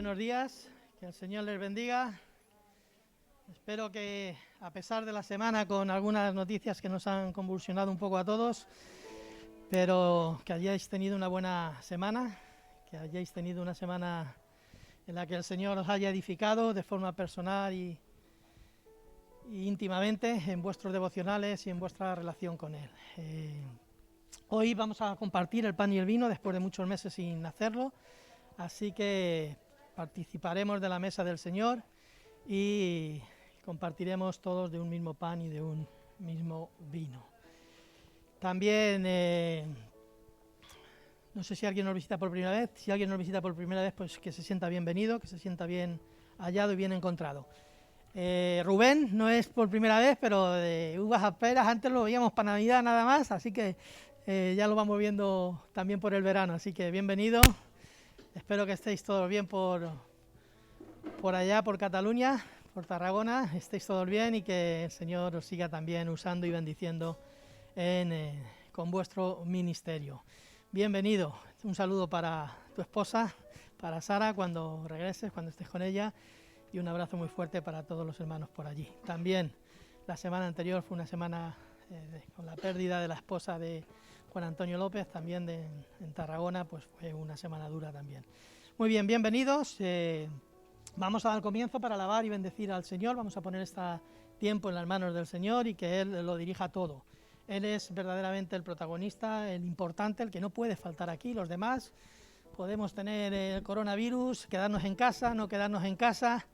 Buenos días, que el Señor les bendiga. Espero que, a pesar de la semana con algunas noticias que nos han convulsionado un poco a todos, pero que hayáis tenido una buena semana, que hayáis tenido una semana en la que el Señor os haya edificado de forma personal y íntimamente en vuestros devocionales y en vuestra relación con Él. Hoy vamos a compartir el pan y el vino después de muchos meses sin hacerlo, así que participaremos de la mesa del Señor y compartiremos todos de un mismo pan y de un mismo vino. También, no sé si alguien nos visita por primera vez. Si alguien nos visita por primera vez, pues que se sienta bienvenido, que se sienta bien hallado y bien encontrado. Rubén no es por primera vez, pero de uvas a peras antes lo veíamos para Navidad nada más, así que ya lo vamos viendo también por el verano, así que bienvenido. Espero que estéis todos bien por allá, por Cataluña, por Tarragona, estéis todos bien y que el Señor os siga también usando y bendiciendo con vuestro ministerio. Bienvenido, un saludo para tu esposa, para Sara cuando regreses, cuando estés con ella, y un abrazo muy fuerte para todos los hermanos por allí. También la semana anterior fue una semana con la pérdida de la esposa de Juan Antonio López, también en Tarragona, pues fue una semana dura también. Muy bien, bienvenidos. Vamos a dar comienzo para alabar y bendecir al Señor. Vamos a poner este tiempo en las manos del Señor y que Él lo dirija todo. Él es verdaderamente el protagonista, el importante, el que no puede faltar aquí. Los demás podemos tener el coronavirus, quedarnos en casa, no quedarnos en casa,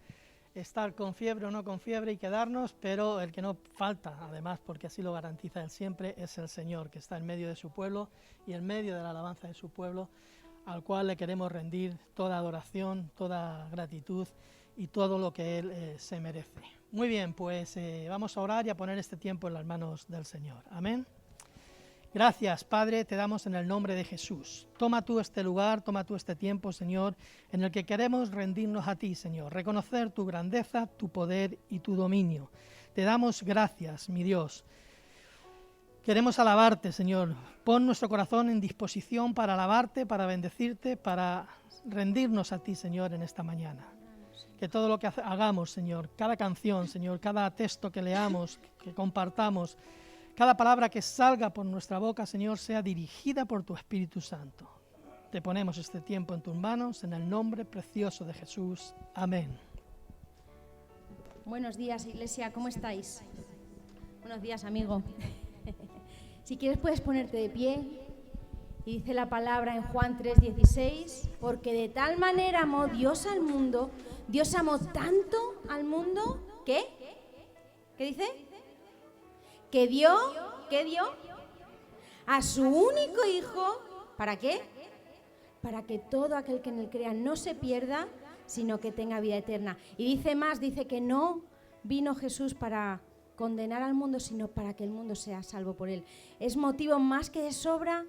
estar con fiebre o no con fiebre y quedarnos, pero el que no falta, además, porque así lo garantiza Él siempre, es el Señor, que está en medio de su pueblo y en medio de la alabanza de su pueblo, al cual le queremos rendir toda adoración, toda gratitud y todo lo que Él se merece. Muy bien, pues vamos a orar y a poner este tiempo en las manos del Señor. Amén. Gracias, Padre, te damos en el nombre de Jesús. Toma tú este lugar, toma tú este tiempo, Señor, en el que queremos rendirnos a ti, Señor, reconocer tu grandeza, tu poder y tu dominio. Te damos gracias, mi Dios. Queremos alabarte, Señor. Pon nuestro corazón en disposición para alabarte, para bendecirte, para rendirnos a ti, Señor, en esta mañana. Que todo lo que hagamos, Señor, cada canción, Señor, cada texto que leamos, que compartamos, cada palabra que salga por nuestra boca, Señor, sea dirigida por tu Espíritu Santo. Te ponemos este tiempo en tus manos, en el nombre precioso de Jesús. Amén. Buenos días, Iglesia, ¿cómo estáis? Buenos días, amigo. Si quieres puedes ponerte de pie. Y dice la palabra en Juan 3:16, porque de tal manera amó Dios al mundo, Dios amó tanto al mundo, ¿qué? ¿Qué dice? Que dio a su único Hijo, ¿para qué? Para que todo aquel que en él crea no se pierda, sino que tenga vida eterna. Y dice más, dice que no vino Jesús para condenar al mundo, sino para que el mundo sea salvo por él. Es motivo más que de sobra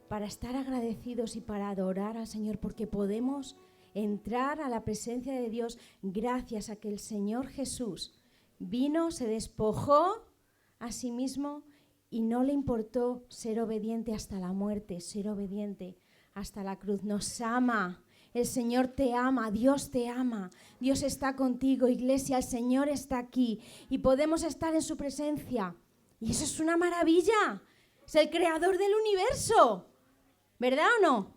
para estar agradecidos y para adorar al Señor, porque podemos entrar a la presencia de Dios gracias a que el Señor Jesús vino, se despojó a sí mismo y no le importó ser obediente hasta la muerte, ser obediente hasta la cruz. Nos ama, el Señor te ama, Dios te ama, Dios está contigo, Iglesia, el Señor está aquí y podemos estar en su presencia. Y eso es una maravilla, es el creador del universo, ¿verdad o no?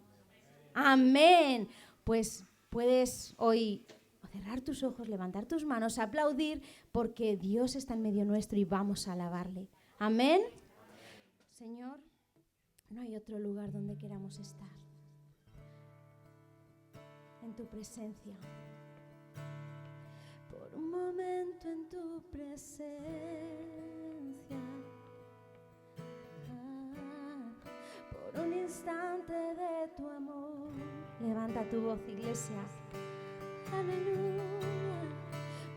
Amén. Pues puedes hoy cerrar tus ojos, levantar tus manos, aplaudir, porque Dios está en medio nuestro y vamos a alabarle. Amén. Señor, no hay otro lugar donde queramos estar. En tu presencia. Por un momento en tu presencia. Por un instante de tu amor. Levanta tu voz, Iglesia. Aleluya,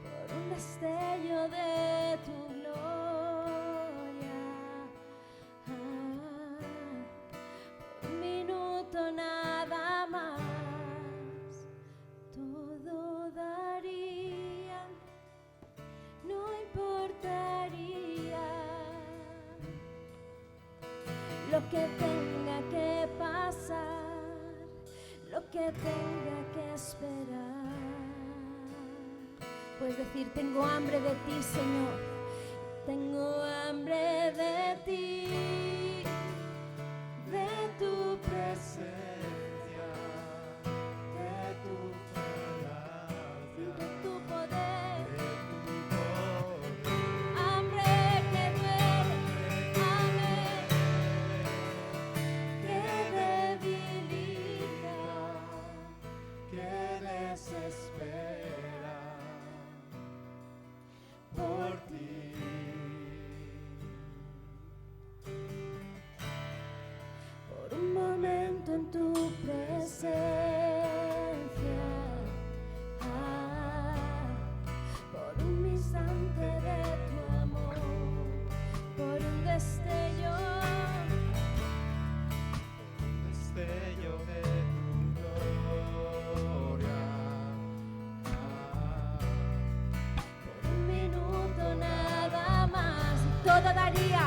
por un destello de tu gloria, por un minuto nada más, todo daría, no importaría lo que tenga que pasar, lo que tenga que esperar. Puedes decir, tengo hambre de ti, Señor. Tengo hambre de ti, de tu presencia, de tu gracia, de tu poder, hambre que duele, hambre que debilita, que desespera por ti. Por un momento en tu presencia, por un instante de tu amor, por un destello de tu gloria, por un minuto nada más, y todo daría,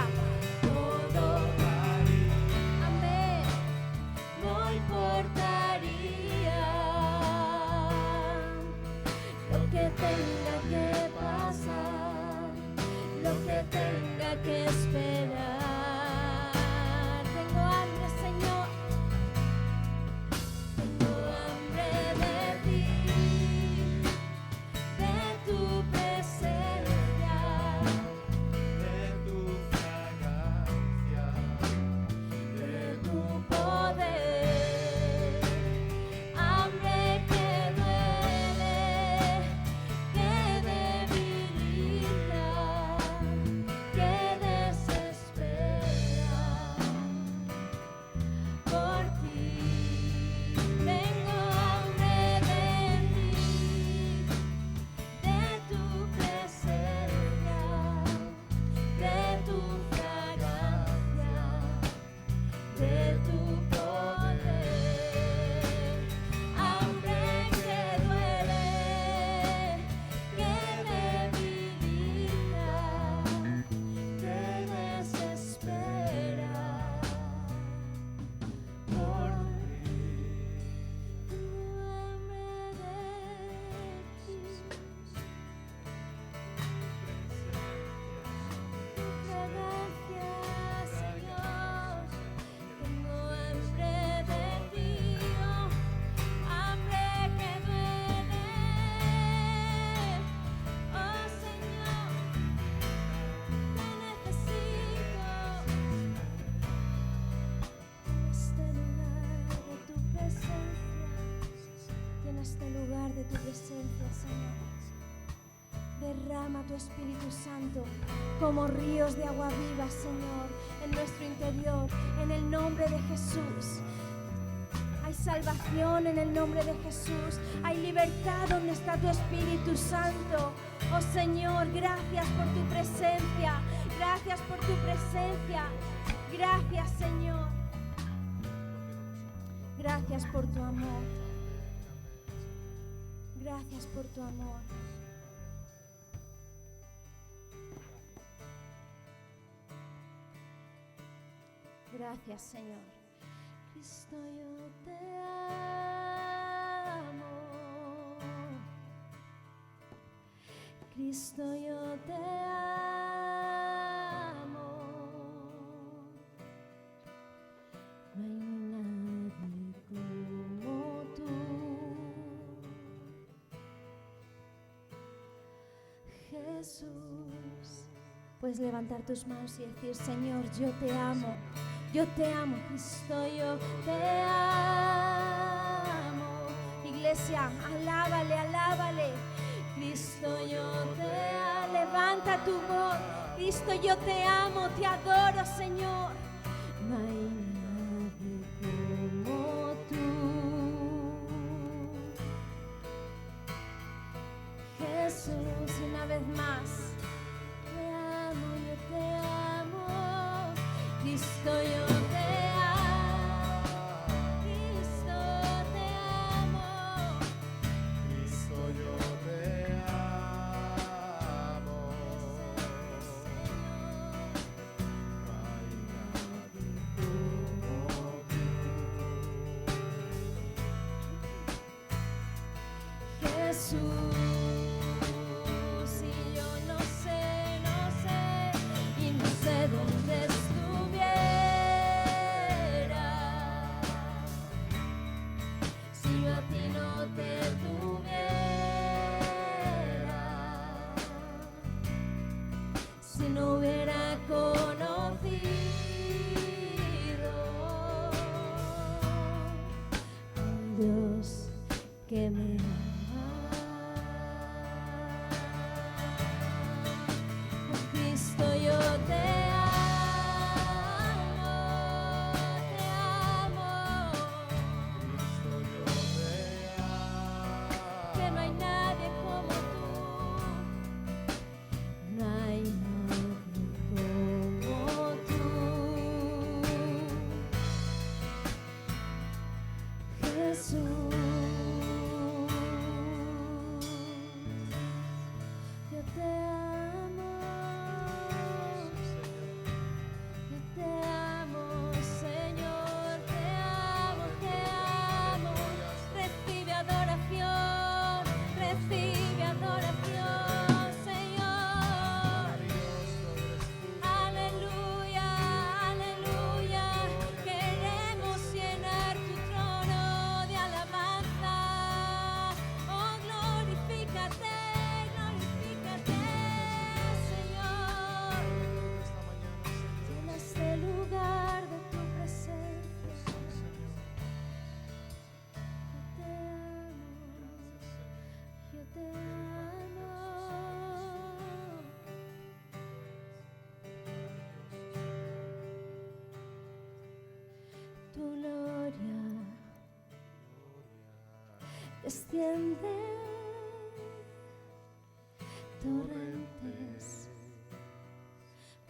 todo daría, amén, no importaría lo que tenga que pasar, lo que tenga que esperar. Tengo hambre, Señor, tengo hambre de ti, de tu presencia, de tu fragancia, de tu poder, hambre que duele, que debilita, que desespera por ti. Tengo hambre de ti, de tu presencia, de tu fragancia, de tu poder, hambre que duele, que debilita, que desespera por ti. Tengo hambre de ti, tu fragancia, Señor. Tengo hambre de ti, oh, hambre que duele, oh Señor, te necesito. En este lugar de tu presencia, Señor. Derrama tu Espíritu Santo como ríos de agua viva, Señor, en nuestro interior, en el nombre de Jesús. Hay salvación en el nombre de Jesús. Hay libertad donde está tu Espíritu Santo. Oh Señor, gracias por tu presencia. Gracias por tu presencia. Gracias, Señor. Gracias por tu amor. Gracias por tu amor. Gracias, Señor. Cristo, yo te amo. Cristo, yo te amo. No hay nadie como tú. Jesús. Puedes levantar tus manos y decir, Señor, yo te amo. Yo te amo, Cristo, yo te amo. Iglesia, alábale, alábale. Cristo, yo te amo. Levanta tu voz. Cristo, yo te amo, te adoro, Señor. No hay nadie como tú. Jesús, una vez más. Te amo, yo te amo. Cristo, yo te amo. Cristo, te amo. Cristo, yo te amo. Jesús. no hay nadie como tú. No hay nadie como tú. Jesús, yo te amo. Yo te amo, Señor, te amo, te amo. Recibe adoración, Señor. Aleluya, aleluya. Queremos llenar tu trono de alabanza. Oh, glorifícate, Señor. Llena este lugar de tu presencia. Yo te amo. Tu gloria desciende,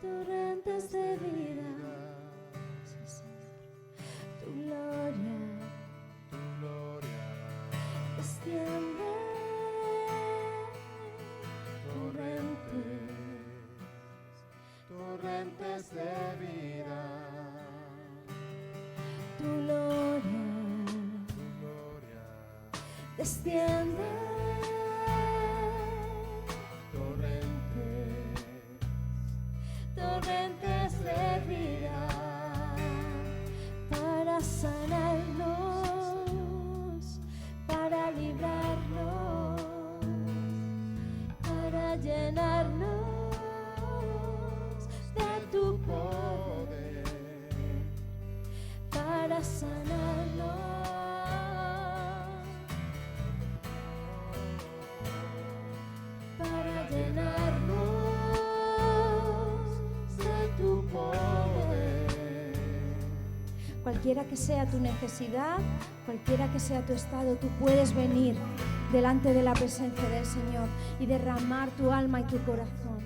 torrentes de vida. Sí, Señor. Tu gloria desciende, torrentes de vida, tu gloria desciende, torrentes de vida, para sanarnos, para librarnos, para llenarnos de tu poder, para sanarnos, para llenarnos de tu poder. Cualquiera que sea tu necesidad, cualquiera que sea tu estado, tú puedes venir delante de la presencia del Señor y derramar tu alma y tu corazón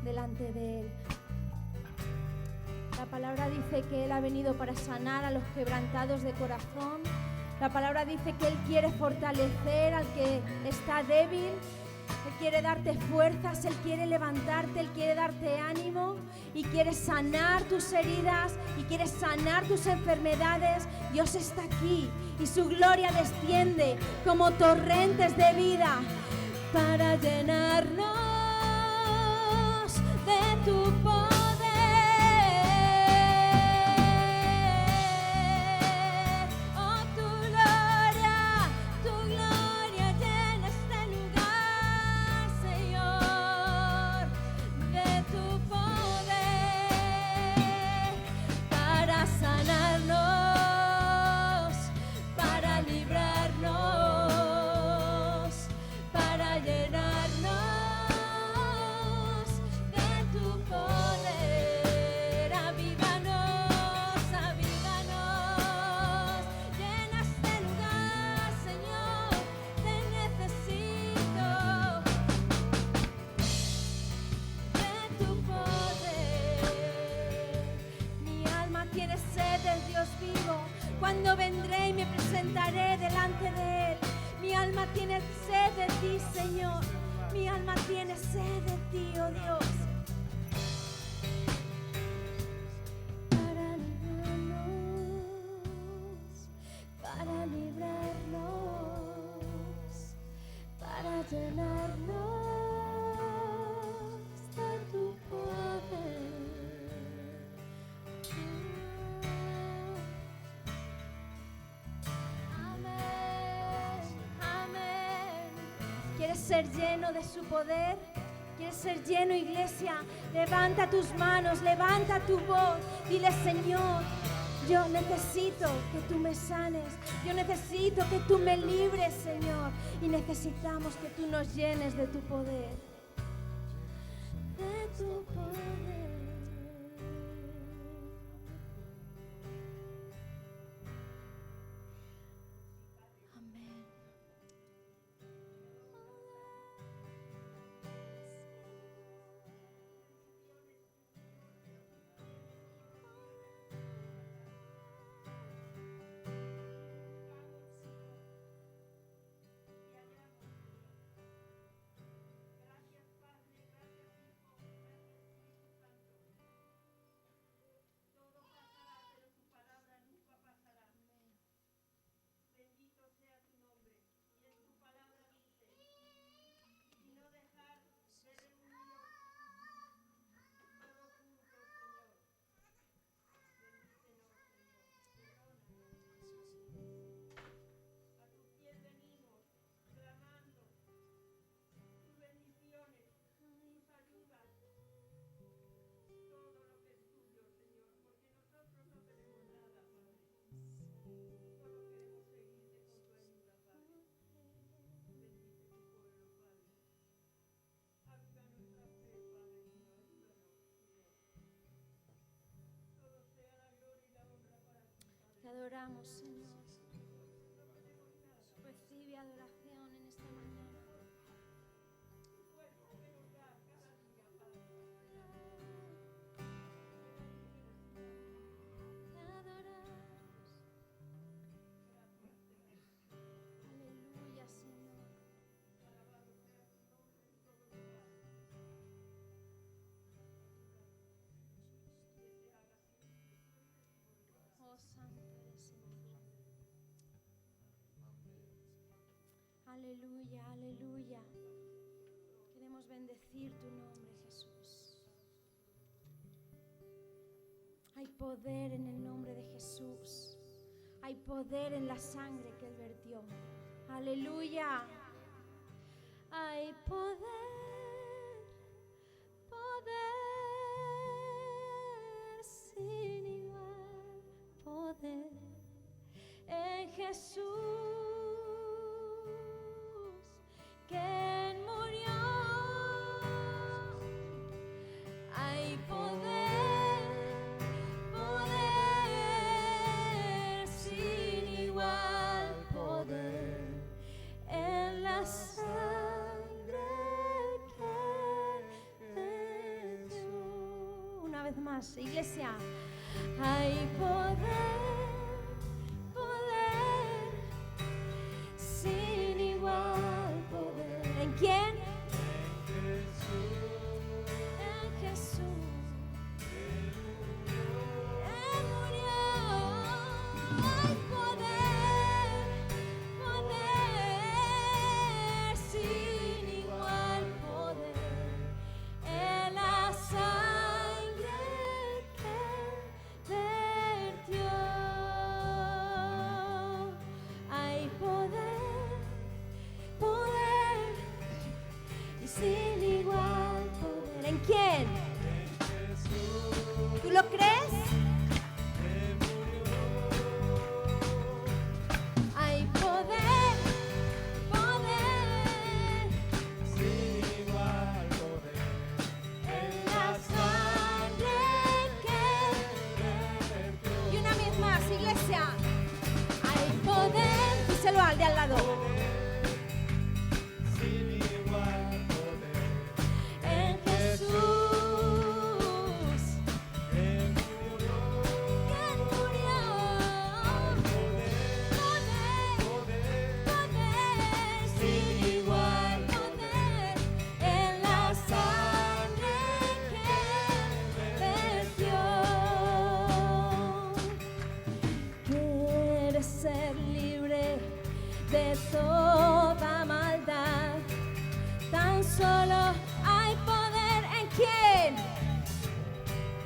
delante de Él. La palabra dice que Él ha venido para sanar a los quebrantados de corazón. La palabra dice que Él quiere fortalecer al que está débil. Él quiere darte fuerzas, Él quiere levantarte, Él quiere darte ánimo y quiere sanar tus heridas y quiere sanar tus enfermedades. Dios está aquí y su gloria desciende como torrentes de vida para llenarnos de tu poder. Oh, tu gloria llena este lugar, Señor, de tu poder para sanarnos, para librarnos, para llenarnos de tu poder. Avívanos, avívanos, llena este lugar, Señor, te necesito de tu poder. Mi alma tiene sed del Dios vivo. Cuando vendré y me presentaré delante de Él. Mi alma tiene sed de ti, Señor. Mi alma tiene sed de ti, oh Dios. Para librarnos, para llenarnos de tu poder. Amén, amén. ¿Quieres ser lleno de su poder? ¿Quieres ser lleno, iglesia? Levanta tus manos, levanta tu voz. Dile, Señor, yo necesito que tú me sanes. Yo necesito que tú me libres, Señor. Y necesitamos que tú nos llenes de tu poder. De tu poder. Amén. adoramos, Señor. Recibe adoración en esta mañana. Te adoramos. Aleluya, Señor. Oh, santo eres, Señor. Aleluya, aleluya. Queremos bendecir tu nombre, Jesús. Hay poder en el nombre de Jesús. Hay poder en la sangre que Él vertió. Aleluya. Hay poder, poder sin igual, poder en Jesús, quien murió. Hay poder, poder sin igual, poder en la sangre que vertió. Una vez más, iglesia. Hay poder, poder sin igual, poder. ¿En quién? En Jesús. Él murió. Hay poder, poder sin igual, poder en la sangre que vertió. Hay poder, poder y sin igual, poder. ¿En quién? ¿Tú lo crees? Hay poder, poder Sin igual poder en la sangre que vertió. Y una vez más, iglesia. Hay poder, díselo al de al lado. sin igual poder En Jesús, que murió. quien murió. Poder, poder sin igual, poder en la sangre que vertió. Quieres ser libre de toda maldad. Tan solo hay poder en quién.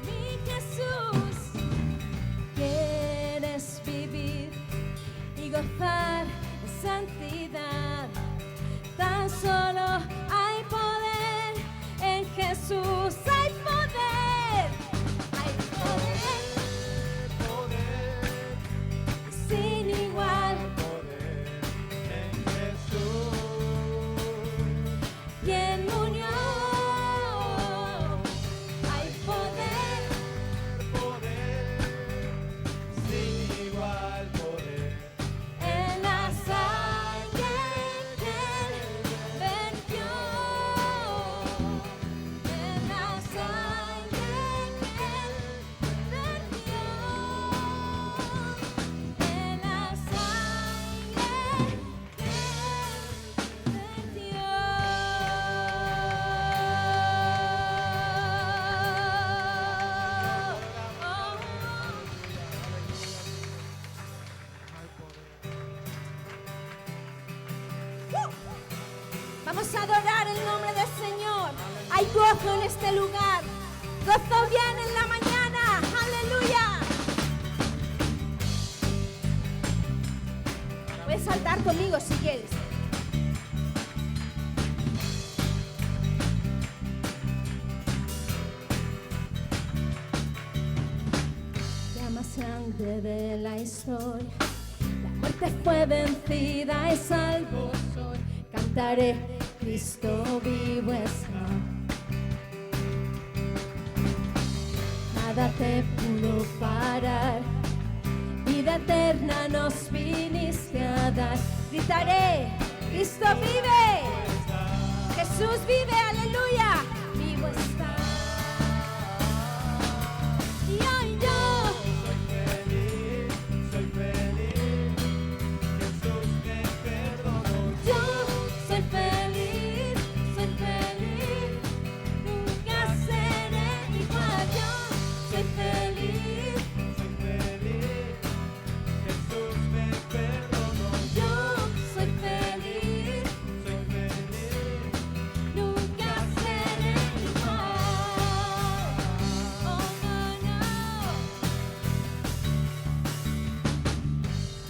Mi Jesús. Quieres vivir y gozar de santidad. Tan solo hay poder en Jesús. Hay poder. Hay poder sin igual. Poder en Jesús. Quien murió. Hay poder, Poder sin igual poder en la sangre que vertió. En la sangre que vertió. En la sangre que Vamos a adorar el nombre del Señor. Hay gozo en este lugar. Gozo viene en la mañana. Aleluya. Puedes saltar conmigo si quieres. La más grande de la historia. La muerte fue vencida y salvo soy. Cantaré, Cristo vivo está. Nada te pudo parar. Y vida eterna nos viniste a dar. Gritaré, Cristo vive, Jesús vive, aleluya, vivo está. Y hoy yo soy feliz, Jesús me perdonó. Yo soy feliz, nunca seré igual. Yo soy feliz, Jesús me perdonó. yo soy feliz, nunca seré igual. Oh, no, no.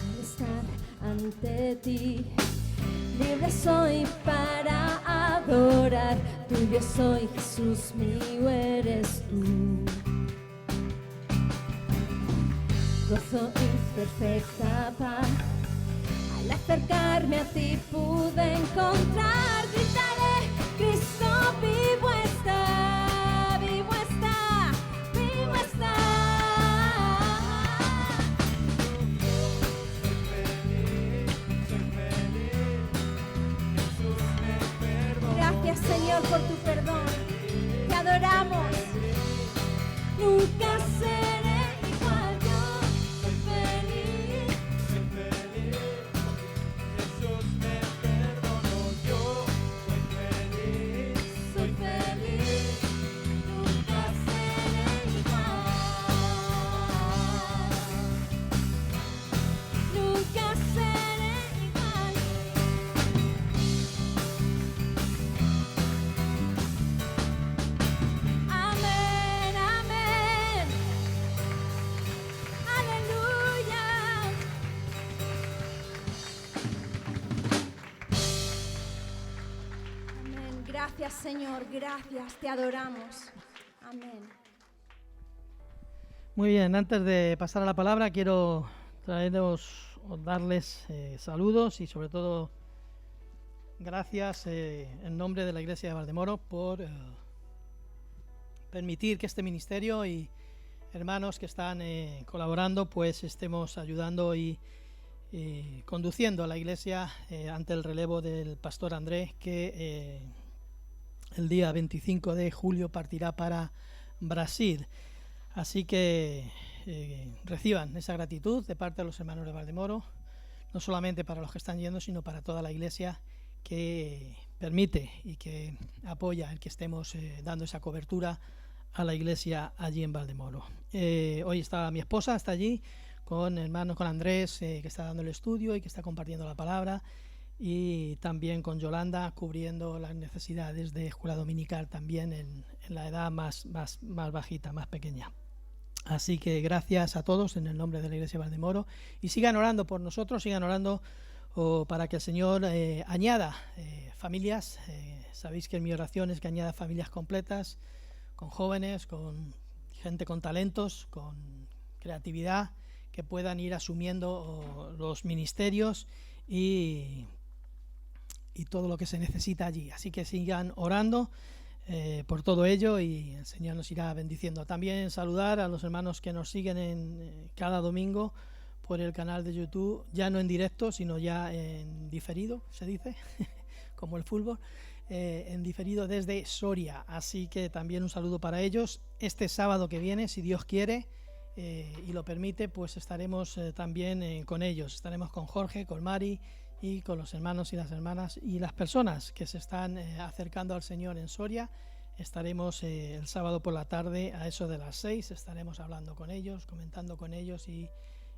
Al estar ante ti, libre soy para adorar. Tuyo soy, Jesús, mío eres tú. Gozo y perfecta paz. Al acercarme a ti pude encontrar. Gritaré, Cristo vivo está, vivo está, vivo está. Gracias, Señor, por tu perdón. Te adoramos. Nunca seré igual. Yo soy feliz, Jesús me perdonó. Yo soy feliz. Nunca seré igual. Nunca seré igual. Amén, amén. Aleluya. Amén. Gracias, Señor. Gracias. Te adoramos. Amén. Muy bien, antes de pasar a la palabra quiero traeros o darles saludos y sobre todo gracias en nombre de la Iglesia de Valdemoro por permitir que este ministerio y hermanos que están colaborando pues estemos ayudando y conduciendo a la Iglesia ante el relevo del pastor Andrés que el día 25 de julio partirá para Brasil. Así que reciban esa gratitud de parte de los hermanos de Valdemoro, no solamente para los que están yendo, sino para toda la Iglesia que permite y que apoya el que estemos dando esa cobertura a la Iglesia allí en Valdemoro. Hoy está mi esposa, está allí, con hermanos, con Andrés, que está dando el estudio y que está compartiendo la palabra, y también con Yolanda, cubriendo las necesidades de escuela dominical también en la edad más bajita, más pequeña. Así que gracias a todos en el nombre de la Iglesia de Valdemoro, y sigan orando por nosotros, sigan orando para que el Señor añada familias. Sabéis que mi oración es que añada familias completas, con jóvenes, con gente con talentos, con creatividad, que puedan ir asumiendo los ministerios y todo lo que se necesita allí. Así que sigan orando por todo ello y el Señor nos irá bendiciendo. También saludar a los hermanos que nos siguen en cada domingo por el canal de YouTube, ya no en directo, sino ya en diferido, se dice, como el fútbol, en diferido desde Soria. Así que también un saludo para ellos. Este sábado que viene, si Dios quiere y lo permite, pues estaremos también con ellos. Estaremos con Jorge, con Mari y con los hermanos y las hermanas y las personas que se están acercando al Señor en Soria. Estaremos el sábado por la tarde a eso de las 6, estaremos hablando con ellos, comentando con ellos y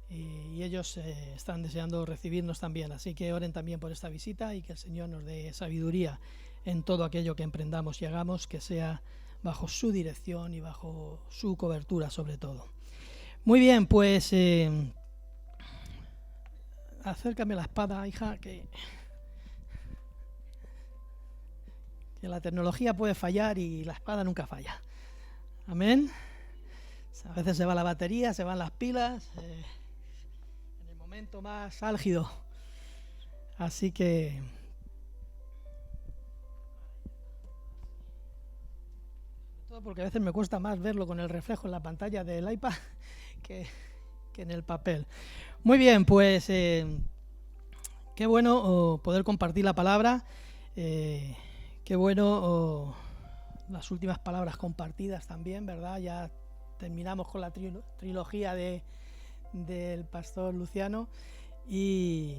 ellos están deseando recibirnos también. Así que oren también por esta visita y que el Señor nos dé sabiduría en todo aquello que emprendamos y hagamos, que sea bajo su dirección y bajo su cobertura sobre todo. Muy bien, pues acércame la espada, hija, que la tecnología puede fallar y la espada nunca falla. Amén. A veces se va la batería, se van las pilas, en el momento más álgido. Así que todo porque a veces me cuesta más verlo con el reflejo en la pantalla del iPad que en el papel. Muy bien, pues qué bueno poder compartir la palabra, qué bueno las últimas palabras compartidas también, ¿verdad? Ya terminamos con la trilogía del pastor Luciano y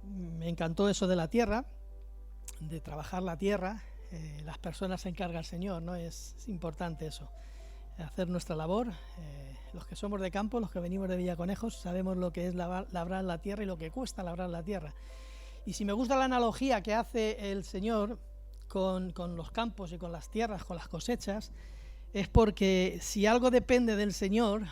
me encantó eso de la tierra, de trabajar la tierra. Las personas se encarga el Señor, ¿no? Es importante eso, hacer nuestra labor. Los que somos de campo, los que venimos de Villaconejos, sabemos lo que es labrar la tierra y lo que cuesta labrar la tierra. Y si me gusta la analogía que hace el Señor con los campos y con las tierras, con las cosechas, es porque si algo depende del Señor,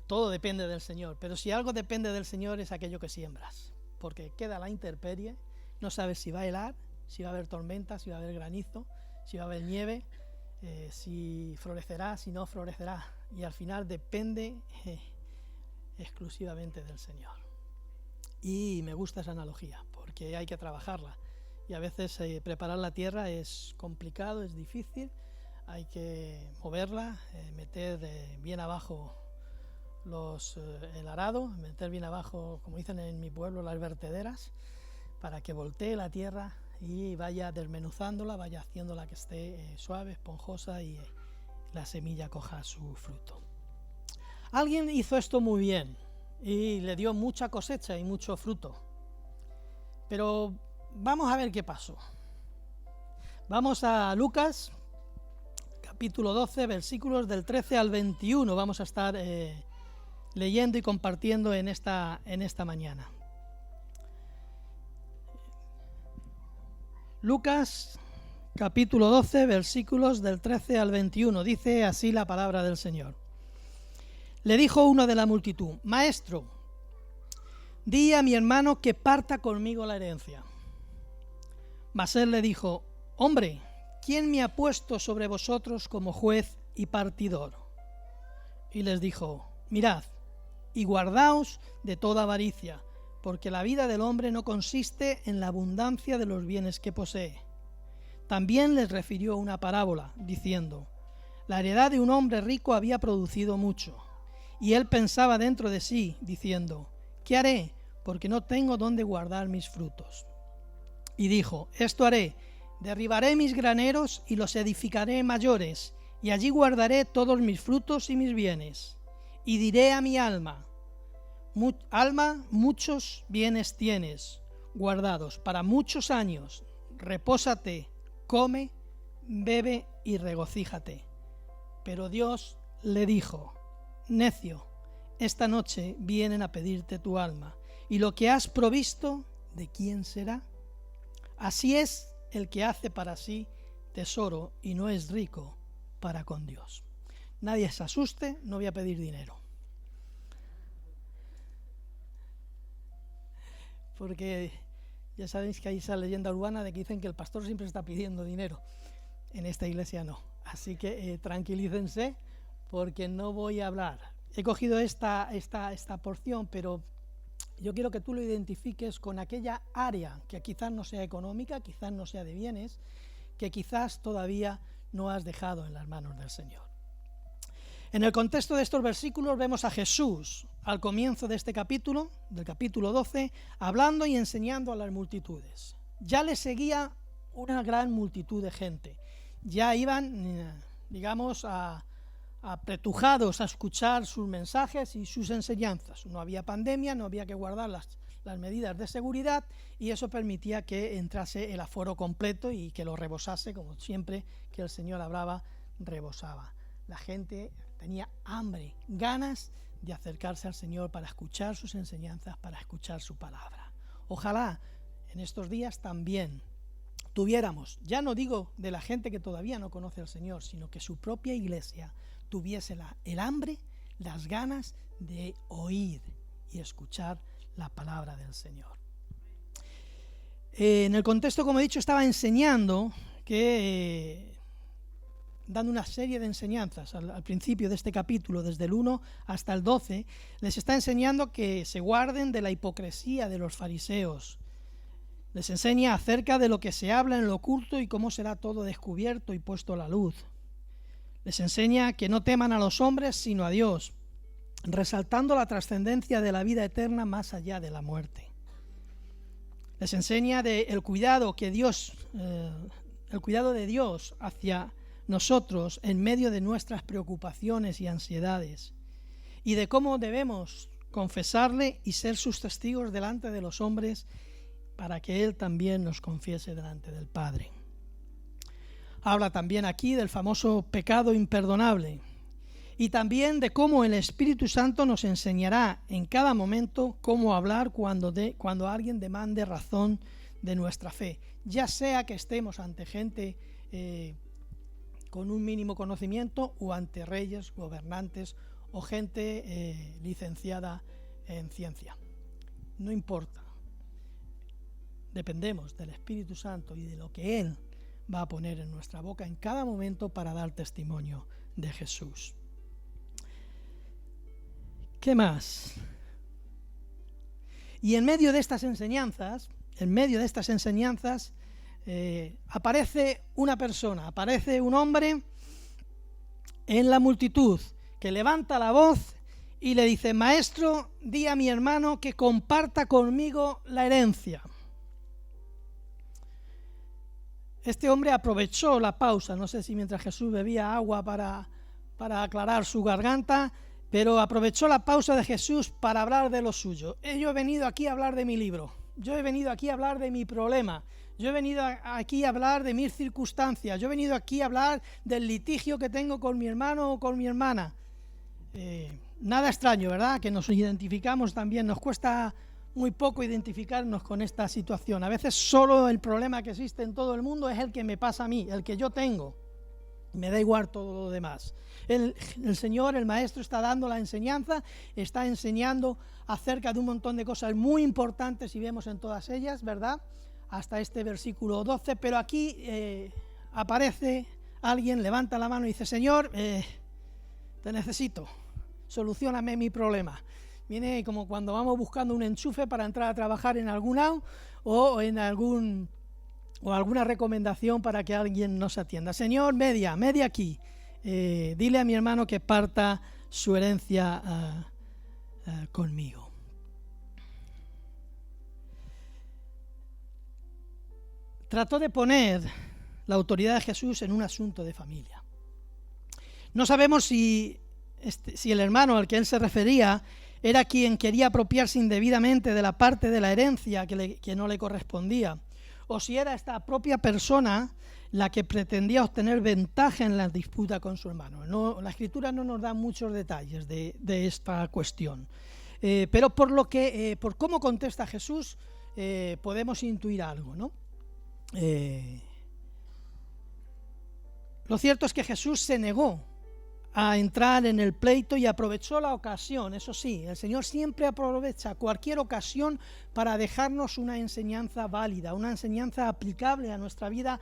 todo depende del Señor, pero si algo depende del Señor es aquello que siembras, porque queda la intemperie, no sabes si va a helar, si va a haber tormenta, si va a haber granizo, si va a haber nieve, si florecerá, si no florecerá, y al final depende exclusivamente del Señor. Y me gusta esa analogía, porque hay que trabajarla, y a veces preparar la tierra es complicado, es difícil, hay que moverla, meter bien abajo el arado, meter bien abajo, como dicen en mi pueblo, las vertederas, para que voltee la tierra y vaya desmenuzándola, vaya haciéndola que esté suave, esponjosa y la semilla coja su fruto. Alguien hizo esto muy bien y le dio mucha cosecha y mucho fruto, pero vamos a ver qué pasó. Vamos a Lucas, capítulo 12, versículos del 13 al 21, vamos a estar leyendo y compartiendo en esta mañana. Lucas, capítulo 12, versículos del 13 al 21, dice así la palabra del Señor. Le dijo uno de la multitud: Maestro, di a mi hermano que parta conmigo la herencia. Mas él le dijo: Hombre, ¿quién me ha puesto sobre vosotros como juez y partidor? Y les dijo: Mirad, y guardaos de toda avaricia, porque la vida del hombre no consiste en la abundancia de los bienes que posee. También les refirió una parábola, diciendo: La heredad de un hombre rico había producido mucho, y él pensaba dentro de sí, diciendo: ¿Qué haré? Porque no tengo dónde guardar mis frutos. Y dijo: Esto haré, derribaré mis graneros y los edificaré mayores, y allí guardaré todos mis frutos y mis bienes. Y diré a mi alma: Alma, muchos bienes tienes guardados para muchos años, repósate, come, bebe y regocíjate. Pero Dios le dijo: Necio, esta noche vienen a pedirte tu alma, y lo que has provisto, ¿de quién será? Así es el que hace para sí tesoro y no es rico para con Dios. Nadie se asuste, no voy a pedir dinero. Porque ya sabéis que hay esa leyenda urbana de que dicen que el pastor siempre está pidiendo dinero. En esta iglesia no. Así que tranquilícense, porque no voy a hablar. He cogido esta porción, pero yo quiero que tú lo identifiques con aquella área que quizás no sea económica, quizás no sea de bienes, que quizás todavía no has dejado en las manos del Señor. En el contexto de estos versículos vemos a Jesús al comienzo de este capítulo, del capítulo 12, hablando y enseñando a las multitudes. Ya le seguía una gran multitud de gente. Ya iban, digamos, apretujados a escuchar sus mensajes y sus enseñanzas. No había pandemia, no había que guardar las medidas de seguridad, y eso permitía que entrase el aforo completo y que lo rebosase, como siempre que el Señor hablaba, rebosaba. La gente tenía hambre, ganas de acercarse al Señor para escuchar sus enseñanzas, para escuchar su palabra. Ojalá en estos días también tuviéramos, ya no digo de la gente que todavía no conoce al Señor, sino que su propia iglesia tuviese el hambre, las ganas de oír y escuchar la palabra del Señor. En el contexto, como he dicho, estaba enseñando dando una serie de enseñanzas al principio de este capítulo, desde el 1 hasta el 12, les está enseñando que se guarden de la hipocresía de los fariseos. Les enseña acerca de lo que se habla en lo oculto y cómo será todo descubierto y puesto a la luz. Les enseña que no teman a los hombres sino a Dios, resaltando la trascendencia de la vida eterna más allá de la muerte. Les enseña el cuidado de Dios hacia nosotros en medio de nuestras preocupaciones y ansiedades, y de cómo debemos confesarle y ser sus testigos delante de los hombres para que Él también nos confiese delante del Padre. Habla también aquí del famoso pecado imperdonable y también de cómo el Espíritu Santo nos enseñará en cada momento cómo hablar cuando alguien demande razón de nuestra fe, ya sea que estemos ante gente con un mínimo conocimiento o ante reyes, gobernantes o gente licenciada en ciencia. No importa. Dependemos del Espíritu Santo y de lo que Él va a poner en nuestra boca en cada momento para dar testimonio de Jesús. ¿Qué más? Y en medio de estas enseñanzas, aparece una persona, aparece un hombre en la multitud que levanta la voz y le dice: Maestro, di a mi hermano que comparta conmigo la herencia. Este hombre aprovechó la pausa, no sé si mientras Jesús bebía agua para aclarar su garganta, pero aprovechó la pausa de Jesús para hablar de lo suyo. Yo he venido aquí a hablar de mi libro, yo he venido aquí a hablar de mi problema, yo he venido aquí a hablar de mis circunstancias, yo he venido aquí a hablar del litigio que tengo con mi hermano o con mi hermana. Nada extraño, ¿verdad? Que nos identificamos también, nos cuesta muy poco identificarnos con esta situación. A veces solo el problema que existe en todo el mundo es el que me pasa a mí, el que yo tengo. Me da igual todo lo demás. El Señor, el Maestro, está dando la enseñanza, está enseñando acerca de un montón de cosas muy importantes y vemos en todas ellas, ¿verdad? Hasta este versículo 12, pero aquí aparece alguien, levanta la mano y dice: Señor, te necesito, solucióname mi problema. Viene como cuando vamos buscando un enchufe para entrar a trabajar en algún lado o alguna recomendación para que alguien nos atienda. Señor, media aquí. Dile a mi hermano que parta su herencia conmigo. Trató de poner la autoridad de Jesús en un asunto de familia. No sabemos si el hermano al que él se refería era quien quería apropiarse indebidamente de la parte de la herencia que no le correspondía, o si era esta propia persona la que pretendía obtener ventaja en la disputa con su hermano. La Escritura no nos da muchos detalles de esta cuestión, pero por cómo contesta Jesús podemos intuir algo, ¿no? Lo cierto es que Jesús se negó a entrar en el pleito y aprovechó la ocasión. Eso sí, el Señor siempre aprovecha cualquier ocasión para dejarnos una enseñanza válida, una enseñanza aplicable a nuestra vida.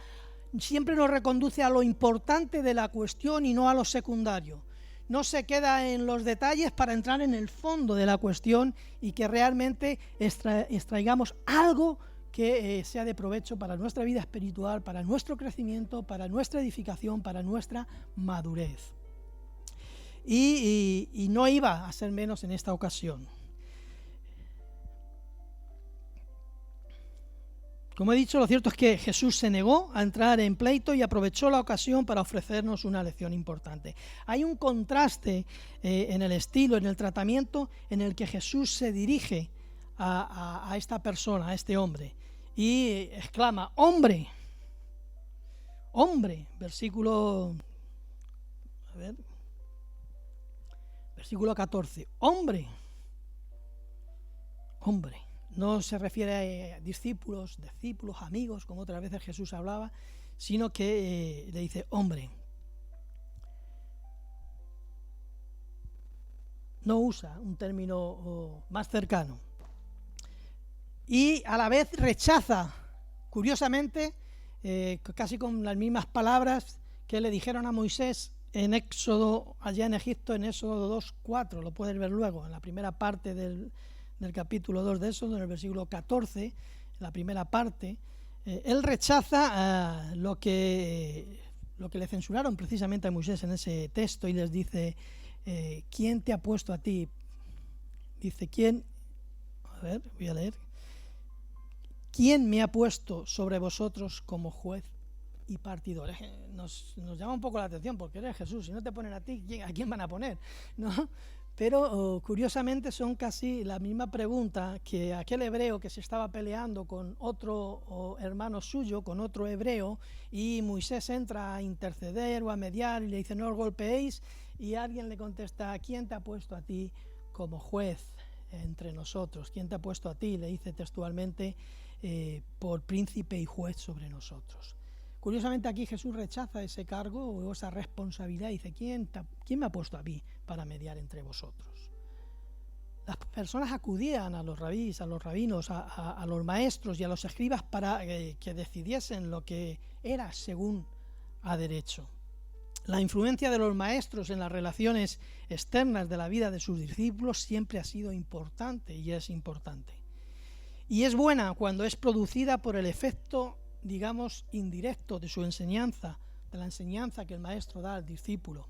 Siempre nos reconduce a lo importante de la cuestión y no a lo secundario. No se queda en los detalles para entrar en el fondo de la cuestión y que realmente extraigamos algo que sea de provecho para nuestra vida espiritual, para nuestro crecimiento, para nuestra edificación, para nuestra madurez. Y no iba a ser menos en esta ocasión. Como he dicho, lo cierto es que Jesús se negó a entrar en pleito y aprovechó la ocasión para ofrecernos una lección importante. Hay un contraste en el estilo, en el tratamiento, en el que Jesús se dirige a esta persona, a este hombre, y exclama: ¡hombre! ¡Hombre! Versículo 14. ¡Hombre! ¡Hombre! No se refiere a discípulos, amigos, como otras veces Jesús hablaba, sino que le dice: hombre. No usa un término más cercano. Y a la vez rechaza, curiosamente, casi con las mismas palabras que le dijeron a Moisés en Éxodo, allá en Egipto, en Éxodo 2:4, lo puedes ver luego, en la primera parte del capítulo 2 de Éxodo, en el versículo 14, la primera parte. Él rechaza lo que le censuraron precisamente a Moisés en ese texto y les dice: ¿quién te ha puesto a ti? Dice, ¿quién? A ver, voy a leer. ¿Quién me ha puesto sobre vosotros como juez y partidor? Nos llama un poco la atención porque eres Jesús. Si no te ponen a ti, ¿a quién van a poner? ¿No? Pero curiosamente son casi la misma pregunta que aquel hebreo que se estaba peleando con otro hermano suyo, con otro hebreo, y Moisés entra a interceder o a mediar y le dice, no os golpeéis, y alguien le contesta, ¿quién te ha puesto a ti como juez entre nosotros? ¿Quién te ha puesto a ti? Le dice textualmente, por príncipe y juez sobre nosotros. Curiosamente aquí Jesús rechaza ese cargo o esa responsabilidad y dice, ¿quién me ha puesto a mí para mediar entre vosotros? Las personas acudían a los rabís, a los rabinos, a los maestros y a los escribas para que decidiesen lo que era según a derecho. La influencia de los maestros en las relaciones externas de la vida de sus discípulos siempre ha sido importante y es importante. Y es buena cuando es producida por el efecto, digamos, indirecto de su enseñanza, de la enseñanza que el maestro da al discípulo.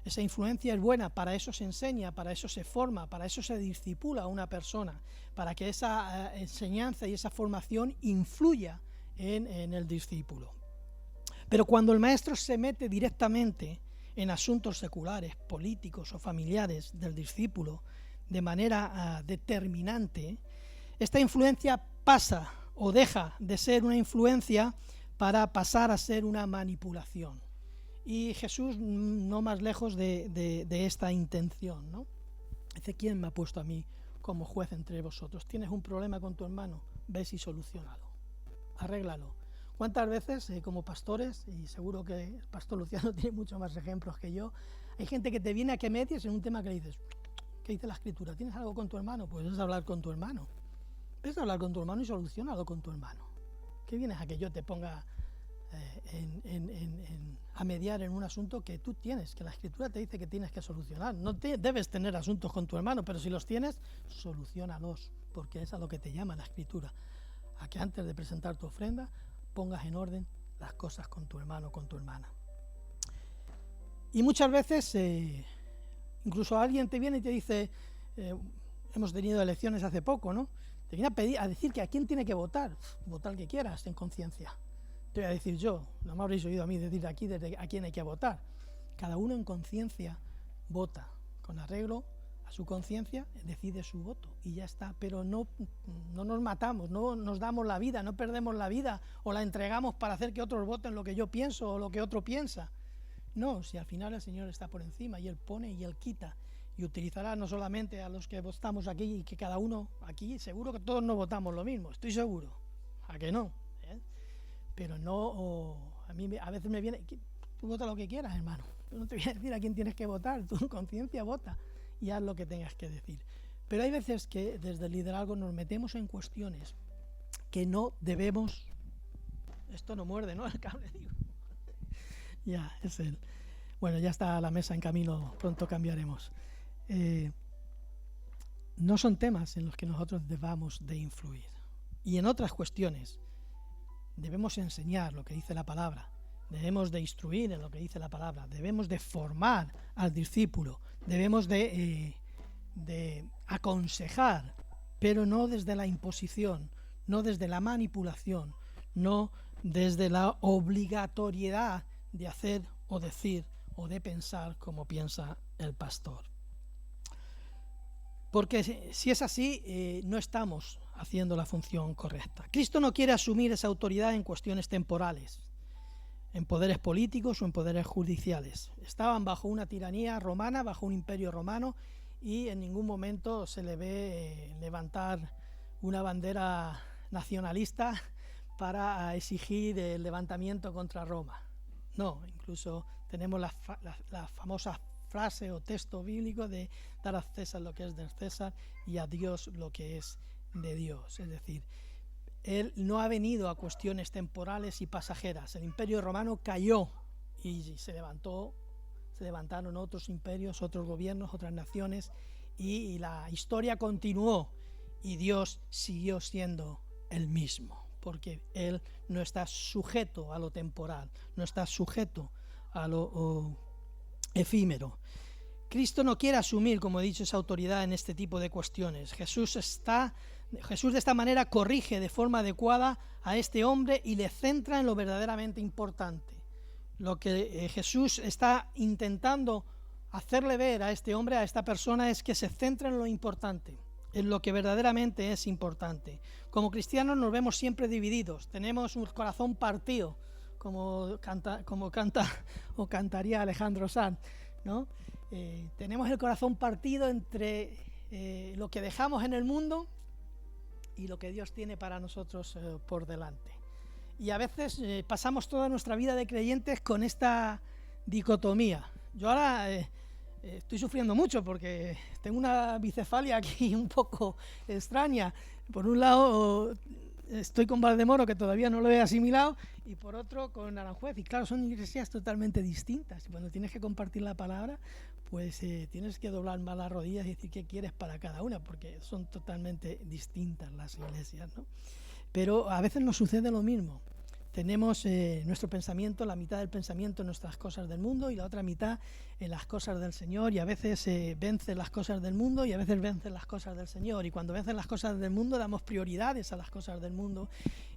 Esa influencia es buena, para eso se enseña, para eso se forma, para eso se discipula a una persona, para que esa enseñanza y esa formación influya en el discípulo. Pero cuando el maestro se mete directamente en asuntos seculares, políticos o familiares del discípulo de manera determinante, esta influencia pasa o deja de ser una influencia para pasar a ser una manipulación. Y Jesús no más lejos de esta intención, ¿no? Dice, ¿quién me ha puesto a mí como juez entre vosotros? ¿Tienes un problema con tu hermano? Ves y soluciónalo, arréglalo. ¿Cuántas veces como pastores, y seguro que el pastor Luciano tiene muchos más ejemplos que yo, hay gente que te viene a que medies en un tema que le dices, ¿qué dice la Escritura? ¿Tienes algo con tu hermano? Pues es hablar con tu hermano. Ves a hablar con tu hermano y solucionalo con tu hermano. ¿Qué vienes a que yo te ponga a mediar en un asunto que tú tienes, que la Escritura te dice que tienes que solucionar? No debes tener asuntos con tu hermano, pero si los tienes, soluciónalos, porque es a lo que te llama la Escritura, a que antes de presentar tu ofrenda pongas en orden las cosas con tu hermano o con tu hermana. Y muchas veces incluso alguien te viene y te dice, hemos tenido elecciones hace poco, ¿no? Te viene a decir que a quién tiene que votar. Vota al que quieras, en conciencia. Te voy a decir yo, no me habréis oído a mí decir aquí a quién hay que votar. Cada uno en conciencia vota, con arreglo a su conciencia, decide su voto y ya está. Pero no nos matamos, no nos damos la vida, no perdemos la vida o la entregamos para hacer que otros voten lo que yo pienso o lo que otro piensa. No, si al final el Señor está por encima y Él pone y Él quita. Y utilizará no solamente a los que votamos aquí y que cada uno aquí, seguro que todos no votamos lo mismo, estoy seguro, ¿a que no? Pero no, a veces me viene, tú vota lo que quieras, hermano, yo no te voy a decir a quién tienes que votar, tú en conciencia vota y haz lo que tengas que decir. Pero hay veces que desde el liderazgo nos metemos en cuestiones que no debemos, esto no muerde, ¿no? El cable, digo. Ya, es él. Bueno, ya está la mesa en camino, pronto cambiaremos. No son temas en los que nosotros debamos de influir. Y en otras cuestiones debemos enseñar lo que dice la palabra, debemos de instruir en lo que dice la palabra, debemos de formar al discípulo, debemos de aconsejar, pero no desde la imposición, no desde la manipulación, no desde la obligatoriedad de hacer o decir o de pensar como piensa el pastor. Porque si es así, no estamos haciendo la función correcta. Cristo no quiere asumir esa autoridad en cuestiones temporales, en poderes políticos o en poderes judiciales. Estaban bajo una tiranía romana, bajo un imperio romano, y en ningún momento se le ve levantar una bandera nacionalista para exigir el levantamiento contra Roma. No, incluso tenemos la famosa frase o texto bíblico de dar a César lo que es del César y a Dios lo que es de Dios. Es decir, Él no ha venido a cuestiones temporales y pasajeras. El imperio romano cayó y se levantaron otros imperios, otros gobiernos, otras naciones y la historia continuó y Dios siguió siendo el mismo, porque Él no está sujeto a lo temporal, no está sujeto a lo efímero. Cristo no quiere asumir, como he dicho, esa autoridad en este tipo de cuestiones. Jesús de esta manera corrige de forma adecuada a este hombre y le centra en lo verdaderamente importante. Lo que Jesús está intentando hacerle ver a este hombre, a esta persona, es que se centre en lo importante, en lo que verdaderamente es importante. Como cristianos nos vemos siempre divididos, tenemos un corazón partido, como canta o cantaría Alejandro Sanz, ¿no? Tenemos el corazón partido entre lo que dejamos en el mundo y lo que Dios tiene para nosotros por delante. Y a veces pasamos toda nuestra vida de creyentes con esta dicotomía. Yo ahora estoy sufriendo mucho porque tengo una bicefalia aquí un poco extraña. Por un lado estoy con Valdemoro, que todavía no lo he asimilado, y por otro con Aranjuez. Y claro, son iglesias totalmente distintas. Y cuando tienes que compartir la palabra, pues tienes que doblar más las rodillas y decir qué quieres para cada una, porque son totalmente distintas las iglesias, ¿no? Pero a veces nos sucede lo mismo. Tenemos nuestro pensamiento, la mitad del pensamiento en nuestras cosas del mundo y la otra mitad en las cosas del Señor, y a veces vencen las cosas del mundo y a veces vencen las cosas del Señor, y cuando vencen las cosas del mundo damos prioridades a las cosas del mundo,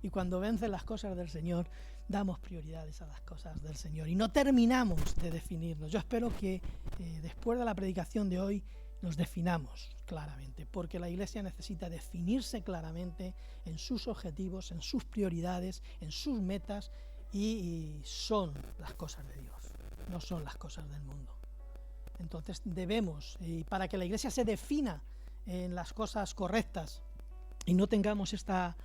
y cuando vencen las cosas del Señor damos prioridades a las cosas del Señor, y no terminamos de definirnos. Yo espero que después de la predicación de hoy nos definamos claramente, porque la Iglesia necesita definirse claramente en sus objetivos, en sus prioridades, en sus metas, y son las cosas de Dios, no son las cosas del mundo. Entonces debemos, para que la Iglesia se defina en las cosas correctas y no tengamos esta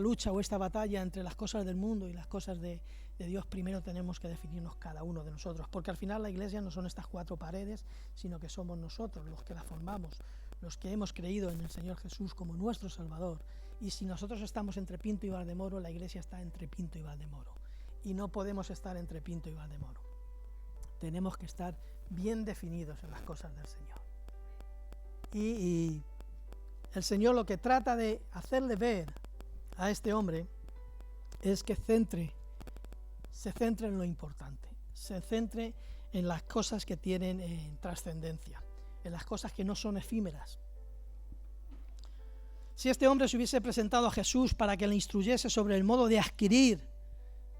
lucha o esta batalla entre las cosas del mundo y las cosas de Dios, primero tenemos que definirnos cada uno de nosotros, porque al final la Iglesia no son estas cuatro paredes, sino que somos nosotros los que la formamos, los que hemos creído en el Señor Jesús como nuestro Salvador. Y si nosotros estamos entre Pinto y Valdemoro, la Iglesia está entre Pinto y Valdemoro, y no podemos estar entre Pinto y Valdemoro. Tenemos que estar bien definidos en las cosas del Señor. Y el Señor lo que trata de hacerle ver a este hombre es que se centre en lo importante, se centre en las cosas que tienen trascendencia, en las cosas que no son efímeras. Si este hombre se hubiese presentado a Jesús para que le instruyese sobre el modo de adquirir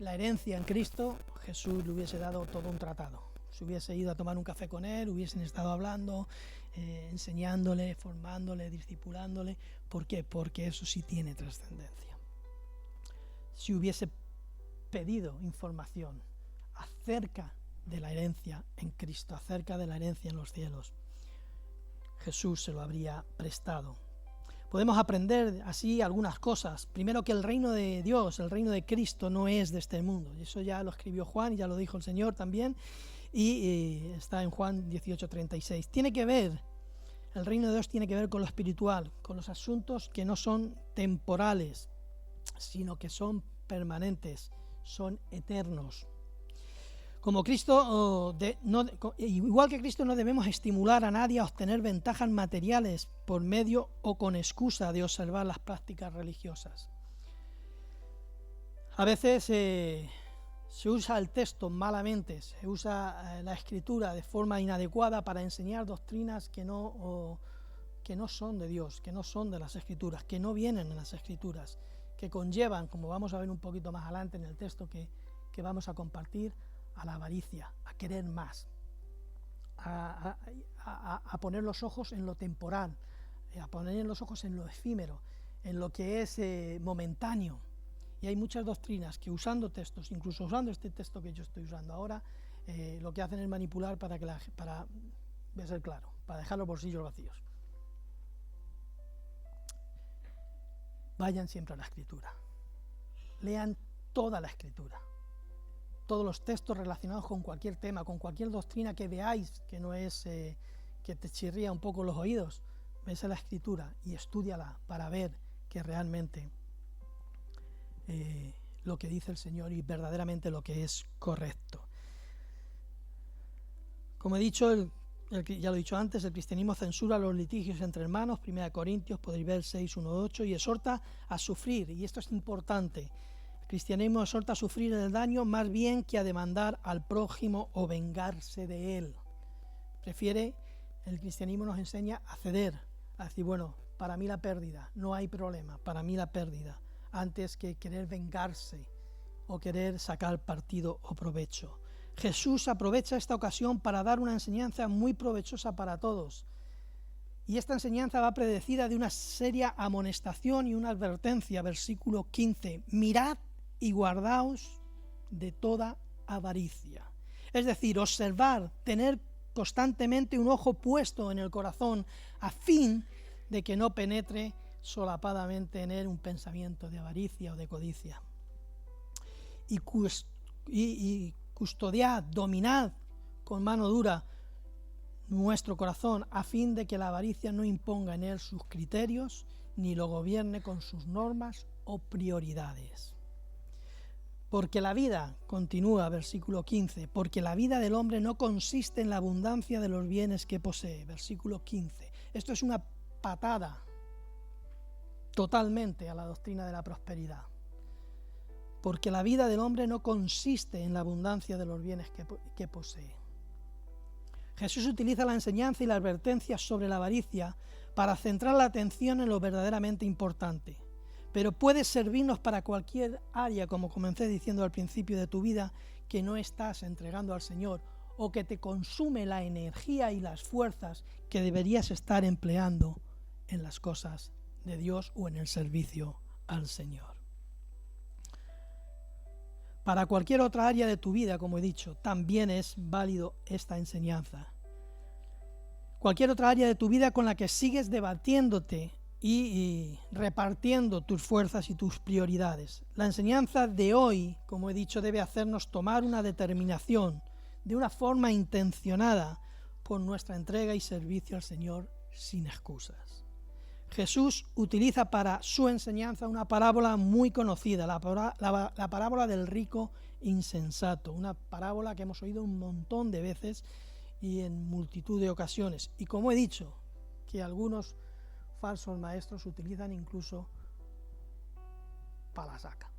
la herencia en Cristo, Jesús le hubiese dado todo un tratado. Se hubiese ido a tomar un café con él, hubiesen estado hablando, enseñándole, formándole, discipulándole. ¿Por qué? Porque eso sí tiene trascendencia. Si hubiese pedido información acerca de la herencia en Cristo, acerca de la herencia en los cielos, Jesús se lo habría prestado. Podemos aprender así algunas cosas. Primero, que el reino de Dios, el reino de Cristo, no es de este mundo. Y eso ya lo escribió Juan y ya lo dijo el Señor también. Y está en Juan 18:36. El reino de Dios tiene que ver con lo espiritual, con los asuntos que no son temporales, sino que son permanentes, son eternos. Como Cristo, igual que Cristo, no debemos estimular a nadie a obtener ventajas materiales por medio o con excusa de observar las prácticas religiosas. A veces se usa el texto malamente, se usa la Escritura de forma inadecuada para enseñar doctrinas que no son de Dios, que no son de las Escrituras, que no vienen en las Escrituras, que conllevan, como vamos a ver un poquito más adelante en el texto que vamos a compartir, a la avaricia, a querer más, a poner los ojos en lo temporal, a poner los ojos en lo efímero, en lo que es momentáneo. Y hay muchas doctrinas que, usando textos, incluso usando este texto que yo estoy usando ahora, lo que hacen es manipular para voy a ser claro, para dejar los bolsillos vacíos. Vayan siempre a la Escritura, lean toda la Escritura, todos los textos relacionados con cualquier tema, con cualquier doctrina que veáis que no es que te chirría un poco los oídos, ves a la Escritura y estúdiala para ver que realmente lo que dice el Señor y verdaderamente lo que es correcto. Como he dicho, ya lo he dicho antes, el cristianismo censura los litigios entre hermanos, 1 Corintios, podéis ver 6:1-8, y exhorta a sufrir, y esto es importante. El cristianismo exhorta a sufrir el daño más bien que a demandar al prójimo o vengarse de él. El cristianismo nos enseña a ceder, a decir, bueno, para mí la pérdida, no hay problema, para mí la pérdida, antes que querer vengarse o querer sacar partido o provecho. Jesús aprovecha esta ocasión para dar una enseñanza muy provechosa para todos. Y esta enseñanza va predecida de una seria amonestación y una advertencia, versículo 15. Mirad y guardaos de toda avaricia. Es decir, observar, tener constantemente un ojo puesto en el corazón a fin de que no penetre solapadamente en él un pensamiento de avaricia o de codicia. Y custodiad, dominad con mano dura nuestro corazón a fin de que la avaricia no imponga en él sus criterios ni lo gobierne con sus normas o prioridades. Porque la vida, continúa versículo 15, porque la vida del hombre no consiste en la abundancia de los bienes que posee, versículo 15. Esto es una patada totalmente a la doctrina de la prosperidad. Porque la vida del hombre no consiste en la abundancia de los bienes que posee. Jesús utiliza la enseñanza y la advertencia sobre la avaricia para centrar la atención en lo verdaderamente importante. Pero puede servirnos para cualquier área, como comencé diciendo al principio de tu vida, que no estás entregando al Señor o que te consume la energía y las fuerzas que deberías estar empleando en las cosas de Dios o en el servicio al Señor. Para cualquier otra área de tu vida, como he dicho, también es válido esta enseñanza. Cualquier otra área de tu vida con la que sigues debatiéndote y repartiendo tus fuerzas y tus prioridades. La enseñanza de hoy, como he dicho, debe hacernos tomar una determinación de una forma intencionada por nuestra entrega y servicio al Señor sin excusas. Jesús utiliza para su enseñanza una parábola muy conocida, la parábola del rico insensato, una parábola que hemos oído un montón de veces y en multitud de ocasiones. Y como he dicho, que algunos falsos maestros utilizan incluso para la saca.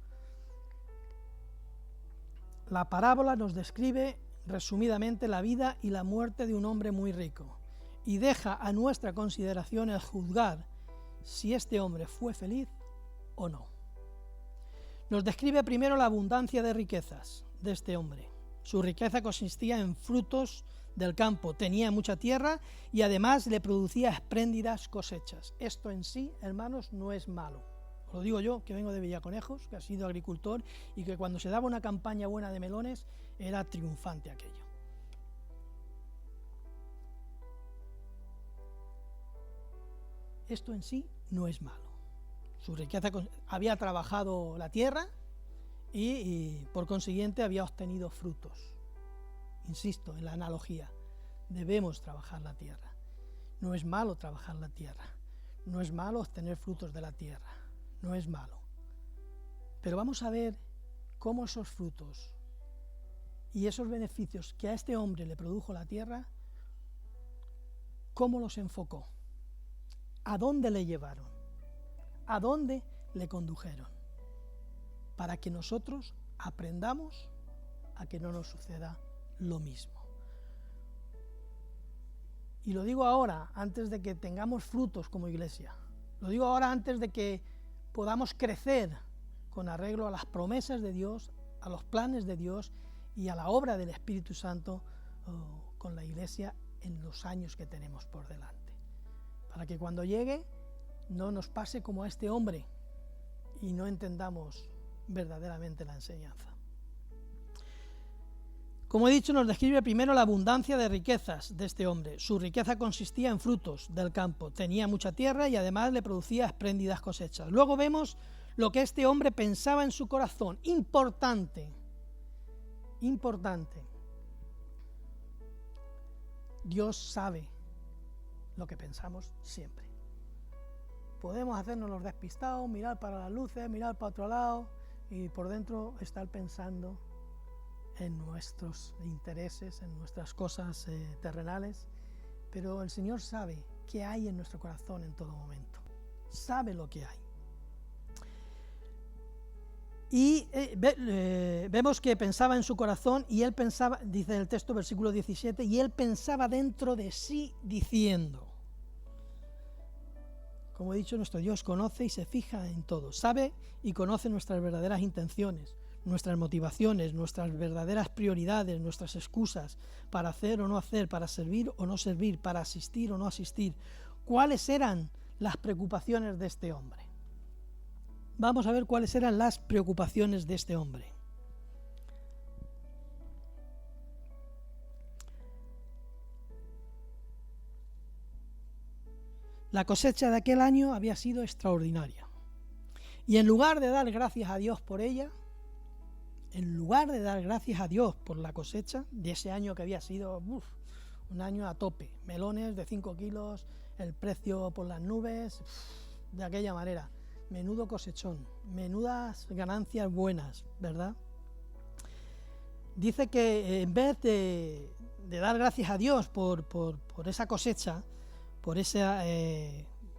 La parábola nos describe resumidamente la vida y la muerte de un hombre muy rico y deja a nuestra consideración el juzgar si este hombre fue feliz o no. Nos describe primero la abundancia de riquezas de este hombre. Su riqueza consistía en frutos del campo, tenía mucha tierra y además le producía espléndidas cosechas. Esto en sí, hermanos, no es malo. Lo digo yo, que vengo de Villaconejos, que ha sido agricultor y que cuando se daba una campaña buena de melones era triunfante aquello. Esto en sí no es malo. Su riqueza había trabajado la tierra y por consiguiente había obtenido frutos. Insisto en la analogía, debemos trabajar la tierra. No es malo trabajar la tierra, no es malo obtener frutos de la tierra, no es malo. Pero vamos a ver cómo esos frutos y esos beneficios que a este hombre le produjo la tierra, cómo los enfocó. ¿A dónde le llevaron? ¿A dónde le condujeron? Para que nosotros aprendamos a que no nos suceda lo mismo. Y lo digo ahora, antes de que tengamos frutos como iglesia. Lo digo ahora antes de que podamos crecer con arreglo a las promesas de Dios, a los planes de Dios y a la obra del Espíritu Santo con la iglesia en los años que tenemos por delante. Para que cuando llegue no nos pase como a este hombre y no entendamos verdaderamente la enseñanza. Como he dicho, nos describe primero la abundancia de riquezas de este hombre. Su riqueza consistía en frutos del campo, tenía mucha tierra y además le producía espléndidas cosechas. Luego vemos lo que este hombre pensaba en su corazón. Importante. Dios sabe lo que pensamos siempre. Podemos hacernos los despistados, mirar para las luces, mirar para otro lado y por dentro estar pensando en nuestros intereses, en nuestras cosas terrenales, pero el Señor sabe qué hay en nuestro corazón en todo momento. Sabe lo que hay. Y vemos que pensaba en su corazón y él pensaba, dice en el texto, versículo 17, y él pensaba dentro de sí diciendo, como he dicho, nuestro Dios conoce y se fija en todo, sabe y conoce nuestras verdaderas intenciones, nuestras motivaciones, nuestras verdaderas prioridades, nuestras excusas para hacer o no hacer, para servir o no servir, para asistir o no asistir. ¿Cuáles eran las preocupaciones de este hombre? Vamos a ver cuáles eran las preocupaciones de este hombre. La cosecha de aquel año había sido extraordinaria. Y en lugar de dar gracias a Dios por ella, en lugar de dar gracias a Dios por la cosecha de ese año que había sido un año a tope, melones de 5 kilos, el precio por las nubes, de aquella manera, menudo cosechón, menudas ganancias buenas, ¿verdad? Dice que en vez de dar gracias a Dios por esa cosecha, por esa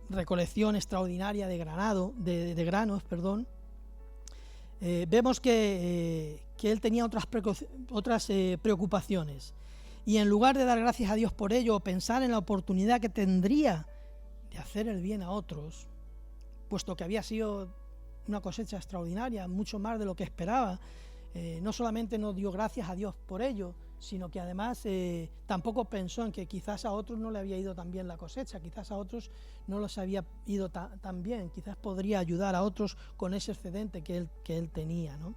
recolección extraordinaria de granos, vemos que él tenía otras preocupaciones. Y en lugar de dar gracias a Dios por ello, o pensar en la oportunidad que tendría de hacer el bien a otros, puesto que había sido una cosecha extraordinaria, mucho más de lo que esperaba, no solamente no dio gracias a Dios por ello, sino que además tampoco pensó en que quizás a otros no le había ido tan bien la cosecha, quizás a otros no les había ido tan bien, quizás podría ayudar a otros con ese excedente que él tenía, ¿no?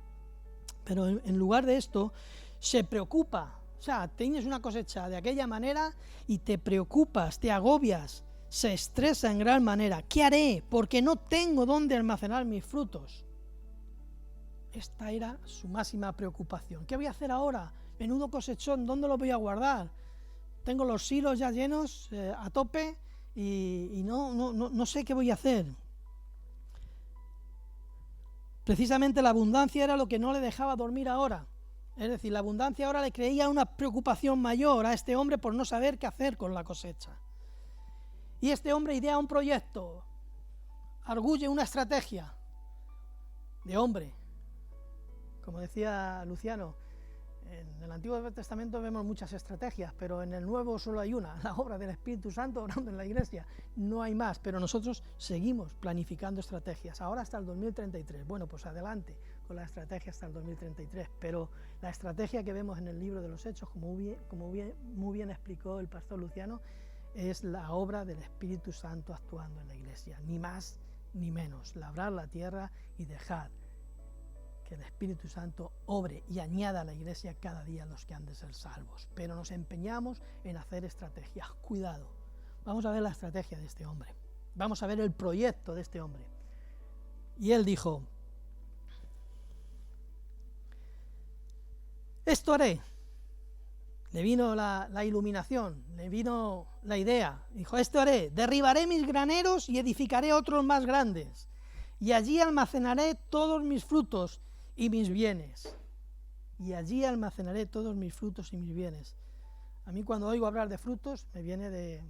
Pero en lugar de esto, se preocupa. O sea, tienes una cosecha de aquella manera y te preocupas, te agobias, se estresa en gran manera. ¿Qué haré? Porque no tengo dónde almacenar mis frutos. Esta era su máxima preocupación. ¿Qué voy a hacer ahora? Menudo cosechón, ¿dónde lo voy a guardar? Tengo los silos ya llenos a tope y no sé qué voy a hacer. Precisamente la abundancia era lo que no le dejaba dormir ahora. Es decir, la abundancia ahora le creía una preocupación mayor a este hombre por no saber qué hacer con la cosecha. Y este hombre idea un proyecto, arguye una estrategia de hombre. Como decía Luciano, en el Antiguo Testamento vemos muchas estrategias, pero en el Nuevo solo hay una, la obra del Espíritu Santo obrando en la Iglesia. No hay más, pero nosotros seguimos planificando estrategias. Ahora hasta el 2033. Bueno, pues adelante con la estrategia hasta el 2033, pero la estrategia que vemos en el libro de los Hechos, como muy bien explicó el pastor Luciano, es la obra del Espíritu Santo actuando en la Iglesia, ni más ni menos, labrar la tierra y dejar que el Espíritu Santo obre y añada a la Iglesia cada día a los que han de ser salvos. Pero nos empeñamos en hacer estrategias. Cuidado, vamos a ver la estrategia de este hombre, vamos a ver el proyecto de este hombre. Y él dijo, esto haré. Le vino la iluminación, le vino la idea. Dijo, esto haré, derribaré mis graneros y edificaré otros más grandes. Y allí almacenaré todos mis frutos y mis bienes. Y allí almacenaré todos mis frutos y mis bienes. A mí cuando oigo hablar de frutos, me viene de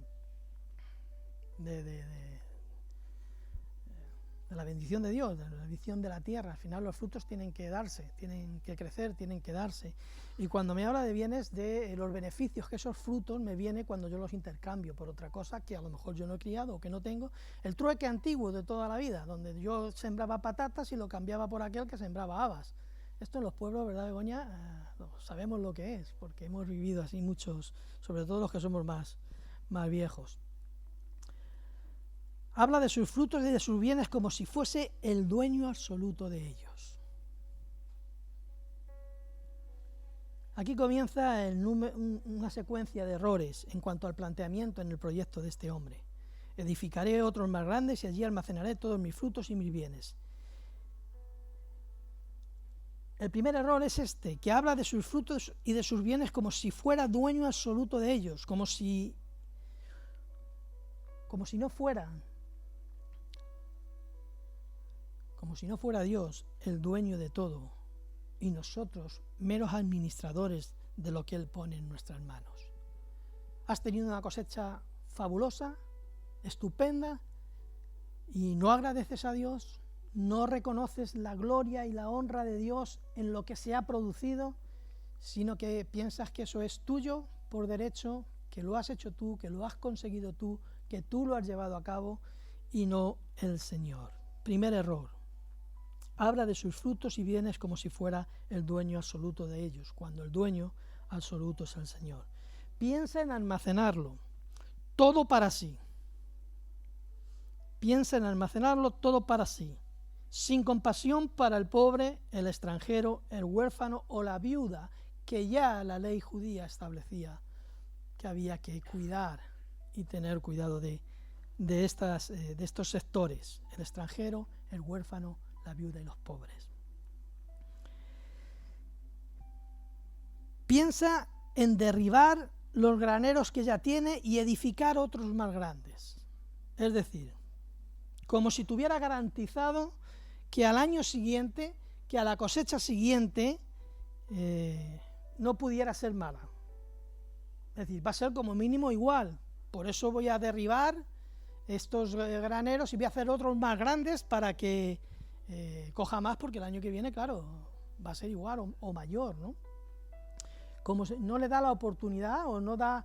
la bendición de Dios, de la bendición de la tierra. Al final los frutos tienen que darse, tienen que crecer, tienen que darse. Y cuando me habla de bienes, de los beneficios que esos frutos me viene cuando yo los intercambio por otra cosa que a lo mejor yo no he criado o que no tengo. El trueque antiguo de toda la vida, donde yo sembraba patatas y lo cambiaba por aquel que sembraba habas. Esto en los pueblos, ¿verdad, Begoña? Sabemos lo que es, porque hemos vivido así muchos, sobre todo los que somos más viejos. Habla de sus frutos y de sus bienes como si fuese el dueño absoluto de ellos. Aquí comienza una secuencia de errores en cuanto al planteamiento en el proyecto de este hombre. Edificaré otros más grandes y allí almacenaré todos mis frutos y mis bienes. El primer error es este, que habla de sus frutos y de sus bienes como si fuera dueño absoluto de ellos, como si no fueran. Como si no fuera Dios el dueño de todo y nosotros meros administradores de lo que Él pone en nuestras manos. Has tenido una cosecha fabulosa, estupenda, y no agradeces a Dios, no reconoces la gloria y la honra de Dios en lo que se ha producido, sino que piensas que eso es tuyo por derecho, que lo has hecho tú, que lo has conseguido tú, que tú lo has llevado a cabo y no el Señor. Primer error. Habla de sus frutos y bienes como si fuera el dueño absoluto de ellos, cuando el dueño absoluto es el Señor. Piensa en almacenarlo todo para sí. Piensa en almacenarlo todo para sí, sin compasión para el pobre, el extranjero, el huérfano o la viuda, que ya la ley judía establecía que había que cuidar y tener cuidado de estos sectores, el extranjero, el huérfano, la viuda y los pobres. Piensa en derribar los graneros que ya tiene y edificar otros más grandes. Es decir, como si tuviera garantizado que al año siguiente, que a la cosecha siguiente, no pudiera ser mala. Es decir, va a ser como mínimo igual. Por eso voy a derribar estos graneros y voy a hacer otros más grandes para que coja más, porque el año que viene, claro, va a ser igual o mayor, ¿no? Como no le da la oportunidad o no da,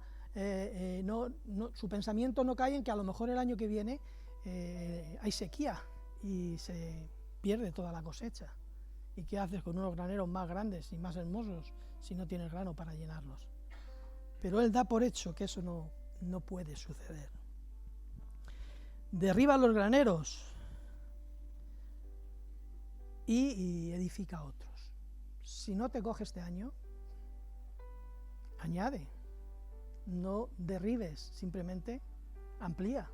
su pensamiento no cae en que a lo mejor el año que viene hay sequía y se pierde toda la cosecha. ¿Y qué haces con unos graneros más grandes y más hermosos si no tienes grano para llenarlos? Pero él da por hecho que eso no puede suceder. Derriba los graneros y edifica otros. Si no te coge este año, añade. No derribes, simplemente amplía.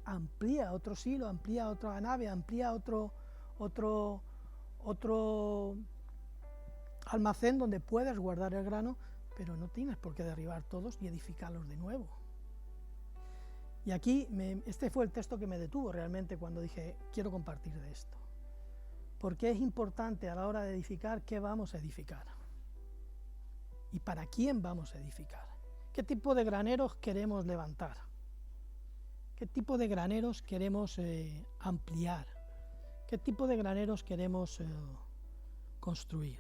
Amplía otro silo, amplía otra nave, amplía otro almacén donde puedas guardar el grano, pero no tienes por qué derribar todos y edificarlos de nuevo. Y aquí, este fue el texto que me detuvo realmente cuando dije, quiero compartir de esto. Porque es importante a la hora de edificar, ¿qué vamos a edificar? ¿Y para quién vamos a edificar? ¿Qué tipo de graneros queremos levantar? ¿Qué tipo de graneros queremos ampliar? ¿Qué tipo de graneros queremos construir?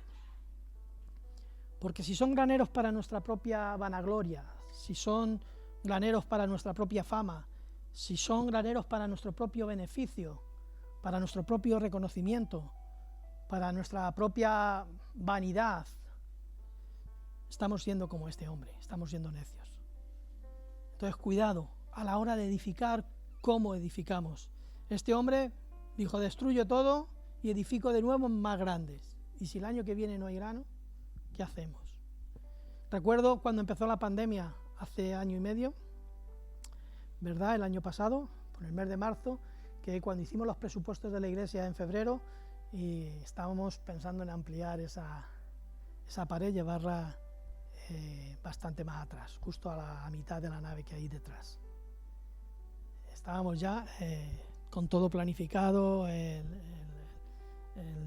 Porque si son graneros para nuestra propia vanagloria, si son graneros para nuestra propia fama, si son graneros para nuestro propio beneficio, para nuestro propio reconocimiento, para nuestra propia vanidad, estamos siendo como este hombre, estamos siendo necios. Entonces, cuidado a la hora de edificar, cómo edificamos. Este hombre dijo, destruyo todo y edifico de nuevo más grandes. Y si el año que viene no hay grano, ¿qué hacemos? Recuerdo cuando empezó la pandemia, hace año y medio, ¿verdad? El año pasado, por el mes de marzo, que cuando hicimos los presupuestos de la iglesia en febrero, y estábamos pensando en ampliar esa pared, llevarla bastante más atrás, justo a la mitad de la nave que hay detrás. Estábamos ya con todo planificado, el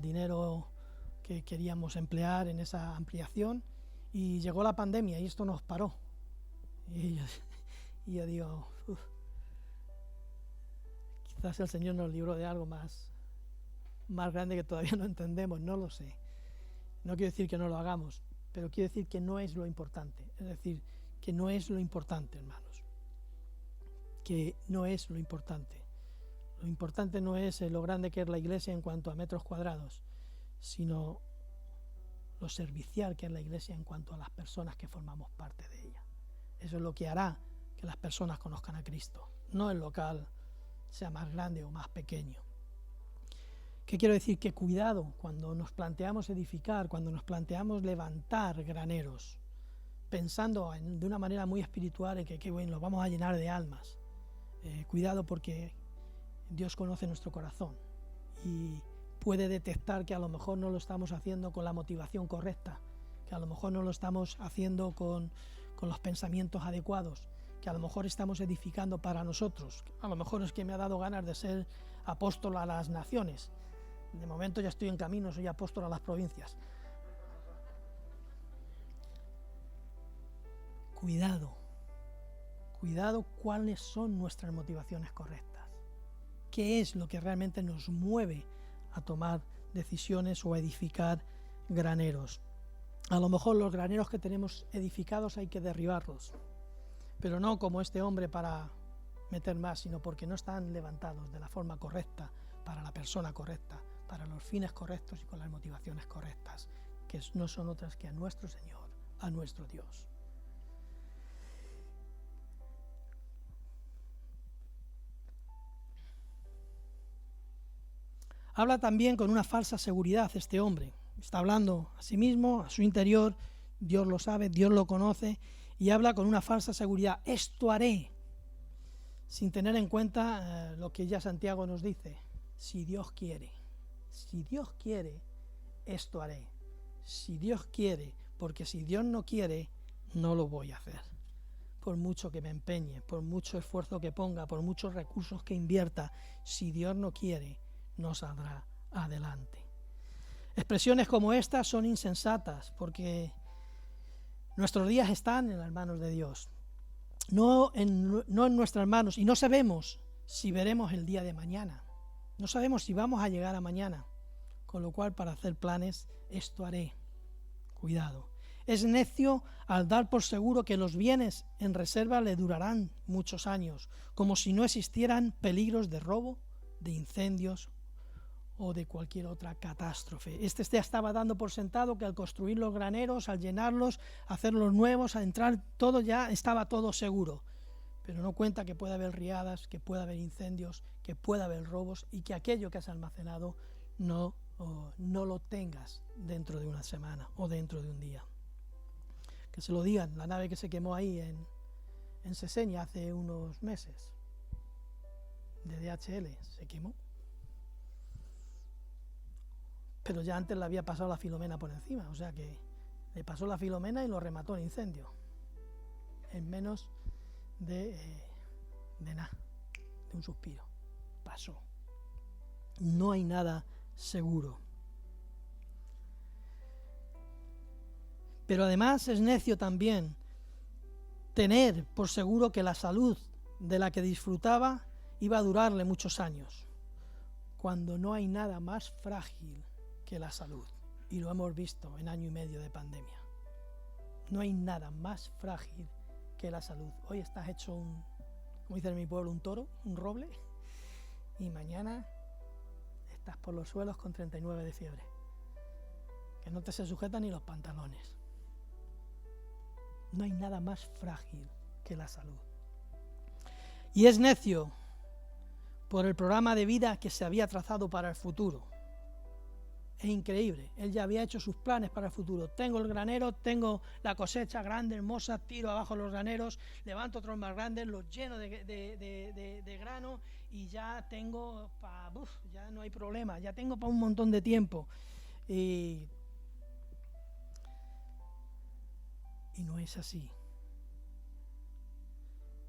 dinero que queríamos emplear en esa ampliación, y llegó la pandemia y esto nos paró. Y yo digo, quizás el Señor nos libró de algo más grande que todavía no entendemos, no lo sé. No quiero decir que no lo hagamos, pero quiero decir que no es lo importante. Es decir, que no es lo importante, hermanos. Que no es lo importante. Lo importante no es lo grande que es la iglesia en cuanto a metros cuadrados, sino lo servicial que es la iglesia en cuanto a las personas que formamos parte de ella. Eso es lo que hará que las personas conozcan a Cristo, no el local sea más grande o más pequeño. ¿Qué quiero decir? Que cuidado cuando nos planteamos edificar, cuando nos planteamos levantar graneros, pensando de una manera muy espiritual en que bueno, los vamos a llenar de almas. Cuidado, porque Dios conoce nuestro corazón y puede detectar que a lo mejor no lo estamos haciendo con la motivación correcta, que a lo mejor no lo estamos haciendo con los pensamientos adecuados, que a lo mejor estamos edificando para nosotros. A lo mejor es que me ha dado ganas de ser apóstol a las naciones. De momento ya estoy en camino, soy apóstol a las provincias. Cuidado cuáles son nuestras motivaciones correctas. ¿Qué es lo que realmente nos mueve a tomar decisiones o a edificar graneros. A lo mejor los graneros que tenemos edificados hay que derribarlos, pero no como este hombre para meter más, sino porque no están levantados de la forma correcta, para la persona correcta, para los fines correctos y con las motivaciones correctas, que no son otras que a nuestro Señor, a nuestro Dios. Habla también con una falsa seguridad este hombre. Está hablando a sí mismo, a su interior, Dios lo sabe, Dios lo conoce, y habla con una falsa seguridad. Esto haré, sin tener en cuenta lo que ya Santiago nos dice. Si Dios quiere, esto haré. Si Dios quiere, porque si Dios no quiere, no lo voy a hacer. Por mucho que me empeñe, por mucho esfuerzo que ponga, por muchos recursos que invierta, si Dios no quiere, no saldrá adelante. Expresiones como estas son insensatas porque nuestros días están en las manos de Dios, no en nuestras manos, y no sabemos si veremos el día de mañana, no sabemos si vamos a llegar a mañana, con lo cual para hacer planes, esto haré. Cuidado. Es necio al dar por seguro que los bienes en reserva le durarán muchos años, como si no existieran peligros de robo, de incendios o de cualquier otra catástrofe. Este ya estaba dando por sentado que al construir los graneros, al llenarlos, hacerlos nuevos, al entrar, todo ya estaba todo seguro. Pero no cuenta que puede haber riadas, que puede haber incendios, que puede haber robos y que aquello que has almacenado no lo tengas dentro de una semana o dentro de un día. Que se lo digan, la nave que se quemó ahí en Seseña hace unos meses, de DHL, se quemó. Pero ya antes le había pasado la Filomena por encima, o sea que le pasó la Filomena y lo remató el incendio, en menos de nada, de un suspiro, pasó. No hay nada seguro. Pero además es necio también tener por seguro que la salud de la que disfrutaba iba a durarle muchos años, cuando no hay nada más frágil que la salud, y lo hemos visto en año y medio de pandemia. No hay nada más frágil que la salud. Hoy estás hecho como dice en mi pueblo, un toro, un roble, y mañana estás por los suelos con 39 de fiebre, que no te se sujetan ni los pantalones. No hay nada más frágil que la salud. Y es necio por el programa de vida que se había trazado para el futuro. Es increíble, él ya había hecho sus planes para el futuro. Tengo el granero, tengo la cosecha grande, hermosa, tiro abajo los graneros, levanto otros más grandes, los lleno de grano y ya tengo, ya no hay problema, ya tengo para un montón de tiempo. Y no es así.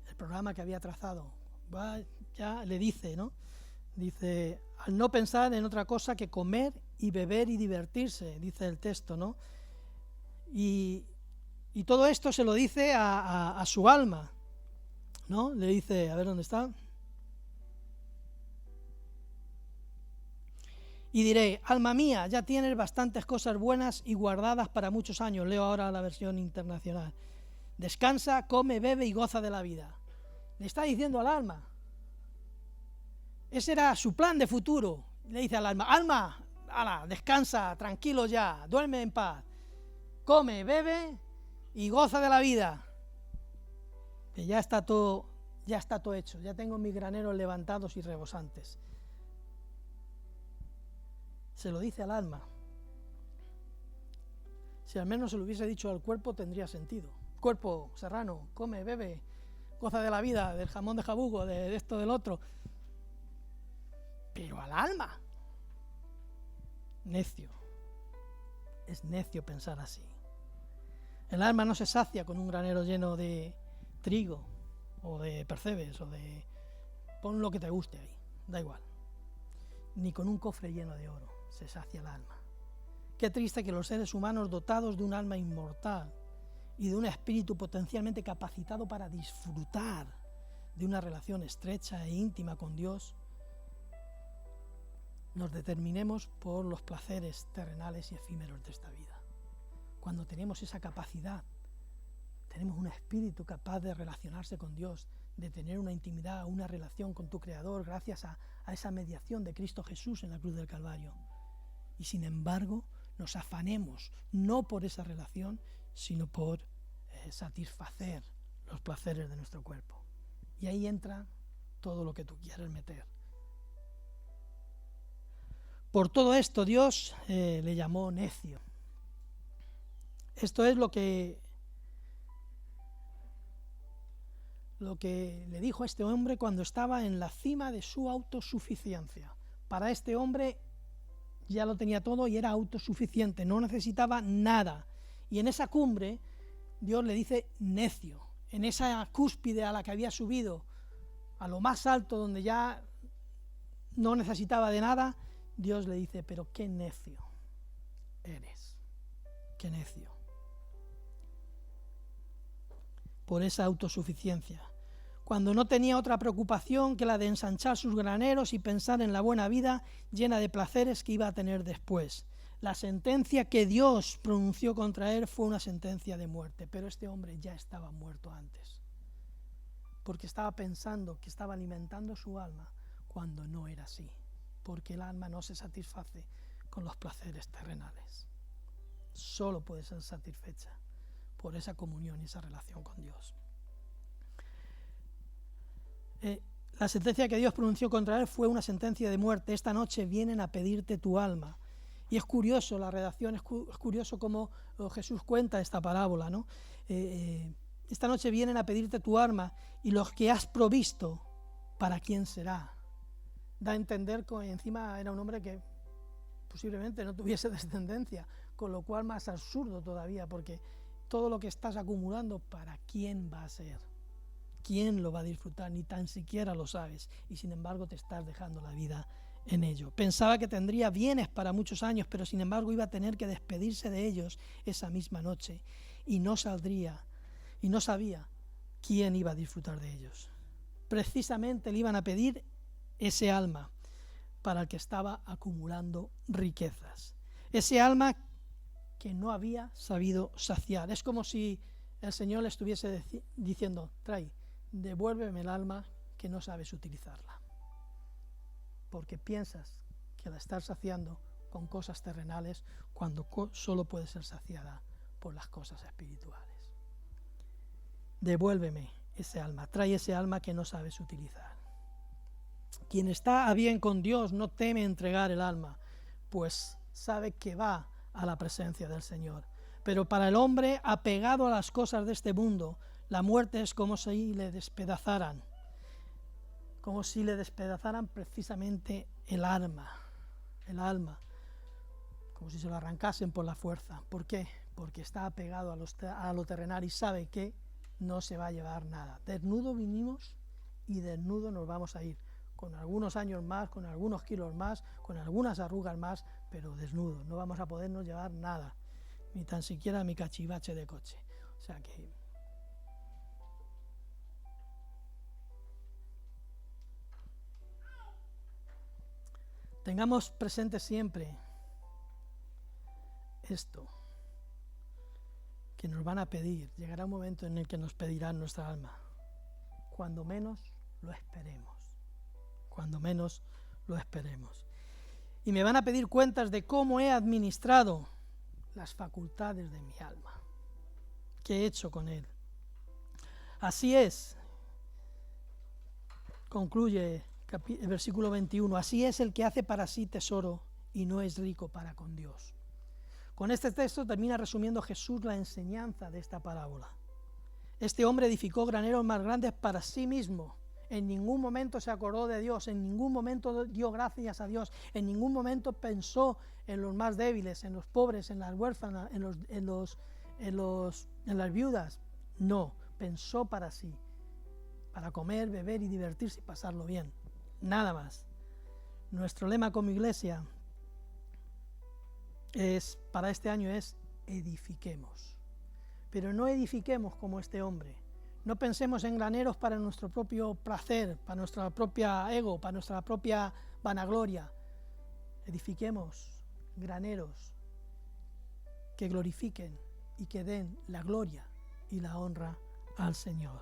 El programa que había trazado, ya le dice, ¿no? Dice, al no pensar en otra cosa que comer y beber y divertirse, dice el texto, ¿no? Y todo esto se lo dice a su alma, ¿no? Le dice, a ver dónde está. Y diré, alma mía, ya tienes bastantes cosas buenas y guardadas para muchos años. Leo ahora la versión internacional. Descansa, come, bebe y goza de la vida. Le está diciendo al alma. Ese era su plan de futuro. Le dice al alma, alma, ala, descansa, tranquilo ya, duerme en paz. Come, bebe y goza de la vida. Que ya está todo hecho, ya tengo mis graneros levantados y rebosantes. Se lo dice al alma. Si al menos se lo hubiese dicho al cuerpo, tendría sentido. Cuerpo serrano, come, bebe, goza de la vida, del jamón de jabugo, de esto, del otro. Pero al alma, necio. Es necio pensar así. El alma no se sacia con un granero lleno de trigo o de percebes o de... Pon lo que te guste ahí, da igual. Ni con un cofre lleno de oro se sacia el alma. Qué triste que los seres humanos dotados de un alma inmortal y de un espíritu potencialmente capacitado para disfrutar de una relación estrecha e íntima con Dios, nos determinemos por los placeres terrenales y efímeros de esta vida. Cuando tenemos esa capacidad, tenemos un espíritu capaz de relacionarse con Dios, de tener una intimidad, una relación con tu Creador gracias a esa mediación de Cristo Jesús en la cruz del Calvario. Y sin embargo, nos afanemos no por esa relación, sino por satisfacer los placeres de nuestro cuerpo. Y ahí entra todo lo que tú quieres meter. Por todo esto Dios le llamó necio. Esto es lo que le dijo a este hombre cuando estaba en la cima de su autosuficiencia. Para este hombre ya lo tenía todo y era autosuficiente, no necesitaba nada. Y en esa cumbre Dios le dice necio. En esa cúspide a la que había subido, a lo más alto donde ya no necesitaba de nada, Dios le dice, pero qué necio eres, qué necio. Por esa autosuficiencia. Cuando no tenía otra preocupación que la de ensanchar sus graneros y pensar en la buena vida llena de placeres que iba a tener después. La sentencia que Dios pronunció contra él fue una sentencia de muerte, pero este hombre ya estaba muerto antes, porque estaba pensando que estaba alimentando su alma cuando no era así, porque el alma no se satisface con los placeres terrenales, solo puede ser satisfecha por esa comunión y esa relación con Dios. La sentencia que Dios pronunció contra él fue una sentencia de muerte. Esta noche vienen a pedirte tu alma. Y es curioso, la redacción es curioso cómo Jesús cuenta esta parábola, ¿no? Esta noche vienen a pedirte tu alma y los que has provisto, ¿para quién será? Da a entender que encima era un hombre que posiblemente no tuviese descendencia, con lo cual más absurdo todavía, porque todo lo que estás acumulando, ¿para quién va a ser? ¿Quién lo va a disfrutar? Ni tan siquiera lo sabes, y sin embargo te estás dejando la vida en ello. Pensaba que tendría bienes para muchos años, pero sin embargo iba a tener que despedirse de ellos esa misma noche, y no saldría, y no sabía quién iba a disfrutar de ellos. Precisamente le iban a pedir ese alma para el que estaba acumulando riquezas. Ese alma que no había sabido saciar. Es como si el Señor le estuviese diciendo, devuélveme el alma que no sabes utilizarla, porque piensas que la estás saciando con cosas terrenales cuando solo puede ser saciada por las cosas espirituales. Devuélveme ese alma, trae ese alma que no sabes utilizar. Quien está a bien con Dios no teme entregar el alma, pues sabe que va a la presencia del Señor. Pero para el hombre apegado a las cosas de este mundo, la muerte es como si le despedazaran precisamente el alma, como si se lo arrancasen por la fuerza. ¿Por qué? Porque está apegado a lo terrenal y sabe que no se va a llevar nada. Desnudo vinimos y desnudo nos vamos a ir, con algunos años más, con algunos kilos más, con algunas arrugas más, pero desnudo, no vamos a podernos llevar nada, ni tan siquiera mi cachivache de coche. O sea que tengamos presente siempre esto, que nos van a pedir. Llegará un momento en el que nos pedirán nuestra alma, cuando menos lo esperemos, cuando menos lo esperemos. Y me van a pedir cuentas de cómo he administrado las facultades de mi alma, qué he hecho con él. Así es, concluye el versículo 21, así es el que hace para sí tesoro y no es rico para con Dios. Con este texto termina resumiendo Jesús la enseñanza de esta parábola. Este hombre edificó graneros más grandes para sí mismo. En ningún momento se acordó de Dios, en ningún momento dio gracias a Dios, en ningún momento pensó en los más débiles, en los pobres, en las huérfanas, en las viudas. No, pensó para sí, para comer, beber y divertirse y pasarlo bien. Nada más. Nuestro lema como iglesia para este año es edifiquemos. Pero no edifiquemos como este hombre. No pensemos en graneros para nuestro propio placer, para nuestra propia ego, para nuestra propia vanagloria. edifiquemos graneros que glorifiquen y que den la gloria y la honra al Señor.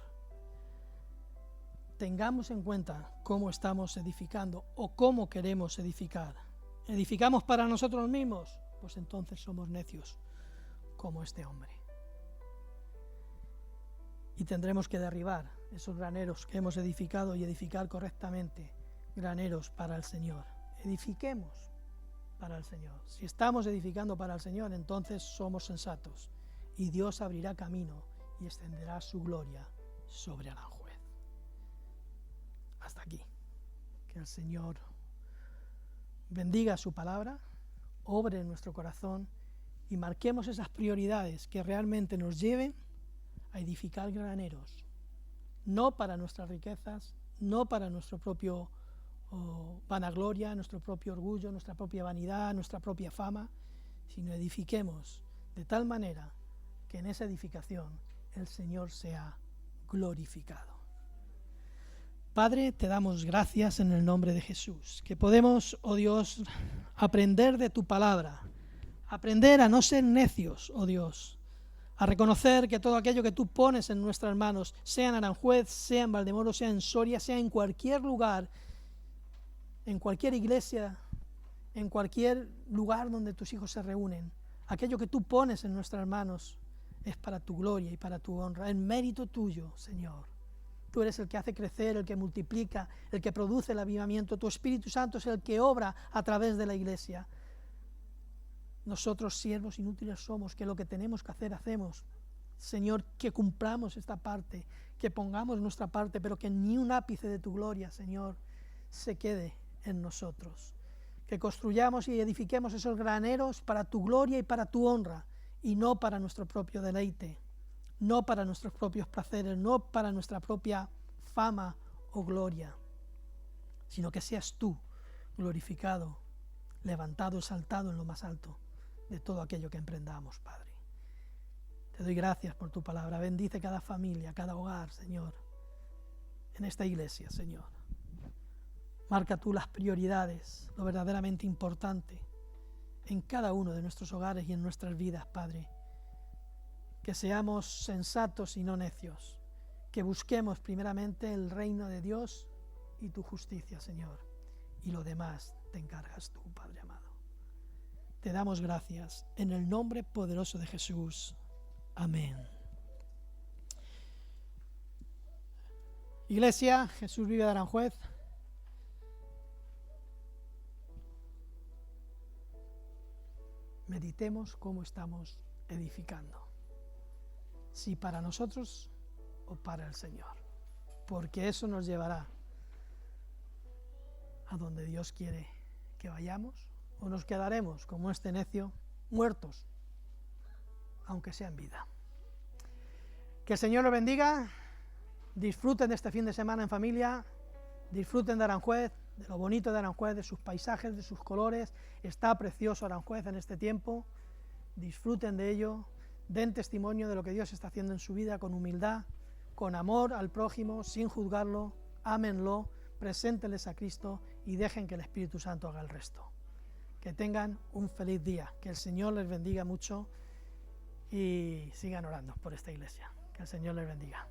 Tengamos en cuenta cómo estamos edificando o cómo queremos edificar. ¿Edificamos para nosotros mismos? Pues entonces somos necios como este hombre. Y tendremos que derribar esos graneros que hemos edificado y edificar correctamente graneros para el Señor. Edifiquemos para el Señor. Si estamos edificando para el Señor, entonces somos sensatos y Dios abrirá camino y extenderá su gloria sobre Aranjuez. Hasta aquí. Que el Señor bendiga su palabra, obre en nuestro corazón y marquemos esas prioridades que realmente nos lleven a edificar graneros, no para nuestras riquezas, no para nuestro propio vanagloria, nuestro propio orgullo, nuestra propia vanidad, nuestra propia fama, sino edifiquemos de tal manera que en esa edificación el Señor sea glorificado. Padre, te damos gracias en el nombre de Jesús, que podemos, oh Dios, aprender de tu palabra, aprender a no ser necios, oh Dios, a reconocer que todo aquello que tú pones en nuestras manos, sea en Aranjuez, sea en Valdemoro, sea en Soria, sea en cualquier lugar, en cualquier iglesia, en cualquier lugar donde tus hijos se reúnen, aquello que tú pones en nuestras manos es para tu gloria y para tu honra, en mérito tuyo, Señor. Tú eres el que hace crecer, el que multiplica, el que produce el avivamiento. Tu Espíritu Santo es el que obra a través de la iglesia. Nosotros, siervos inútiles, somos, que lo que tenemos que hacer, hacemos. Señor, que cumplamos esta parte, que pongamos nuestra parte, pero que ni un ápice de tu gloria, Señor, se quede en nosotros. Que construyamos y edifiquemos esos graneros para tu gloria y para tu honra, y no para nuestro propio deleite, no para nuestros propios placeres, no para nuestra propia fama o gloria, sino que seas tú glorificado, levantado, exaltado en lo más alto de todo aquello que emprendamos, Padre. Te doy gracias por tu palabra. Bendice cada familia, cada hogar, Señor, en esta iglesia, Señor. Marca tú las prioridades, lo verdaderamente importante en cada uno de nuestros hogares y en nuestras vidas, Padre. Que seamos sensatos y no necios, que busquemos primeramente el reino de Dios y tu justicia, Señor, y lo demás te encargas tú, Padre amado. Te damos gracias en el nombre poderoso de Jesús. Amén. Iglesia, Jesús vive de Aranjuez. Meditemos cómo estamos edificando. Si para nosotros o para el Señor, porque eso nos llevará a donde Dios quiere que vayamos, o nos quedaremos como este necio, muertos, aunque sea en vida. Que el Señor los bendiga, disfruten de este fin de semana en familia, disfruten de Aranjuez, de lo bonito de Aranjuez, de sus paisajes, de sus colores. Está precioso Aranjuez en este tiempo, disfruten de ello. Den testimonio de lo que Dios está haciendo en su vida con humildad, con amor al prójimo, sin juzgarlo, ámenlo, preséntenles a Cristo y dejen que el Espíritu Santo haga el resto. Que tengan un feliz día, que el Señor les bendiga mucho y sigan orando por esta iglesia. Que el Señor les bendiga.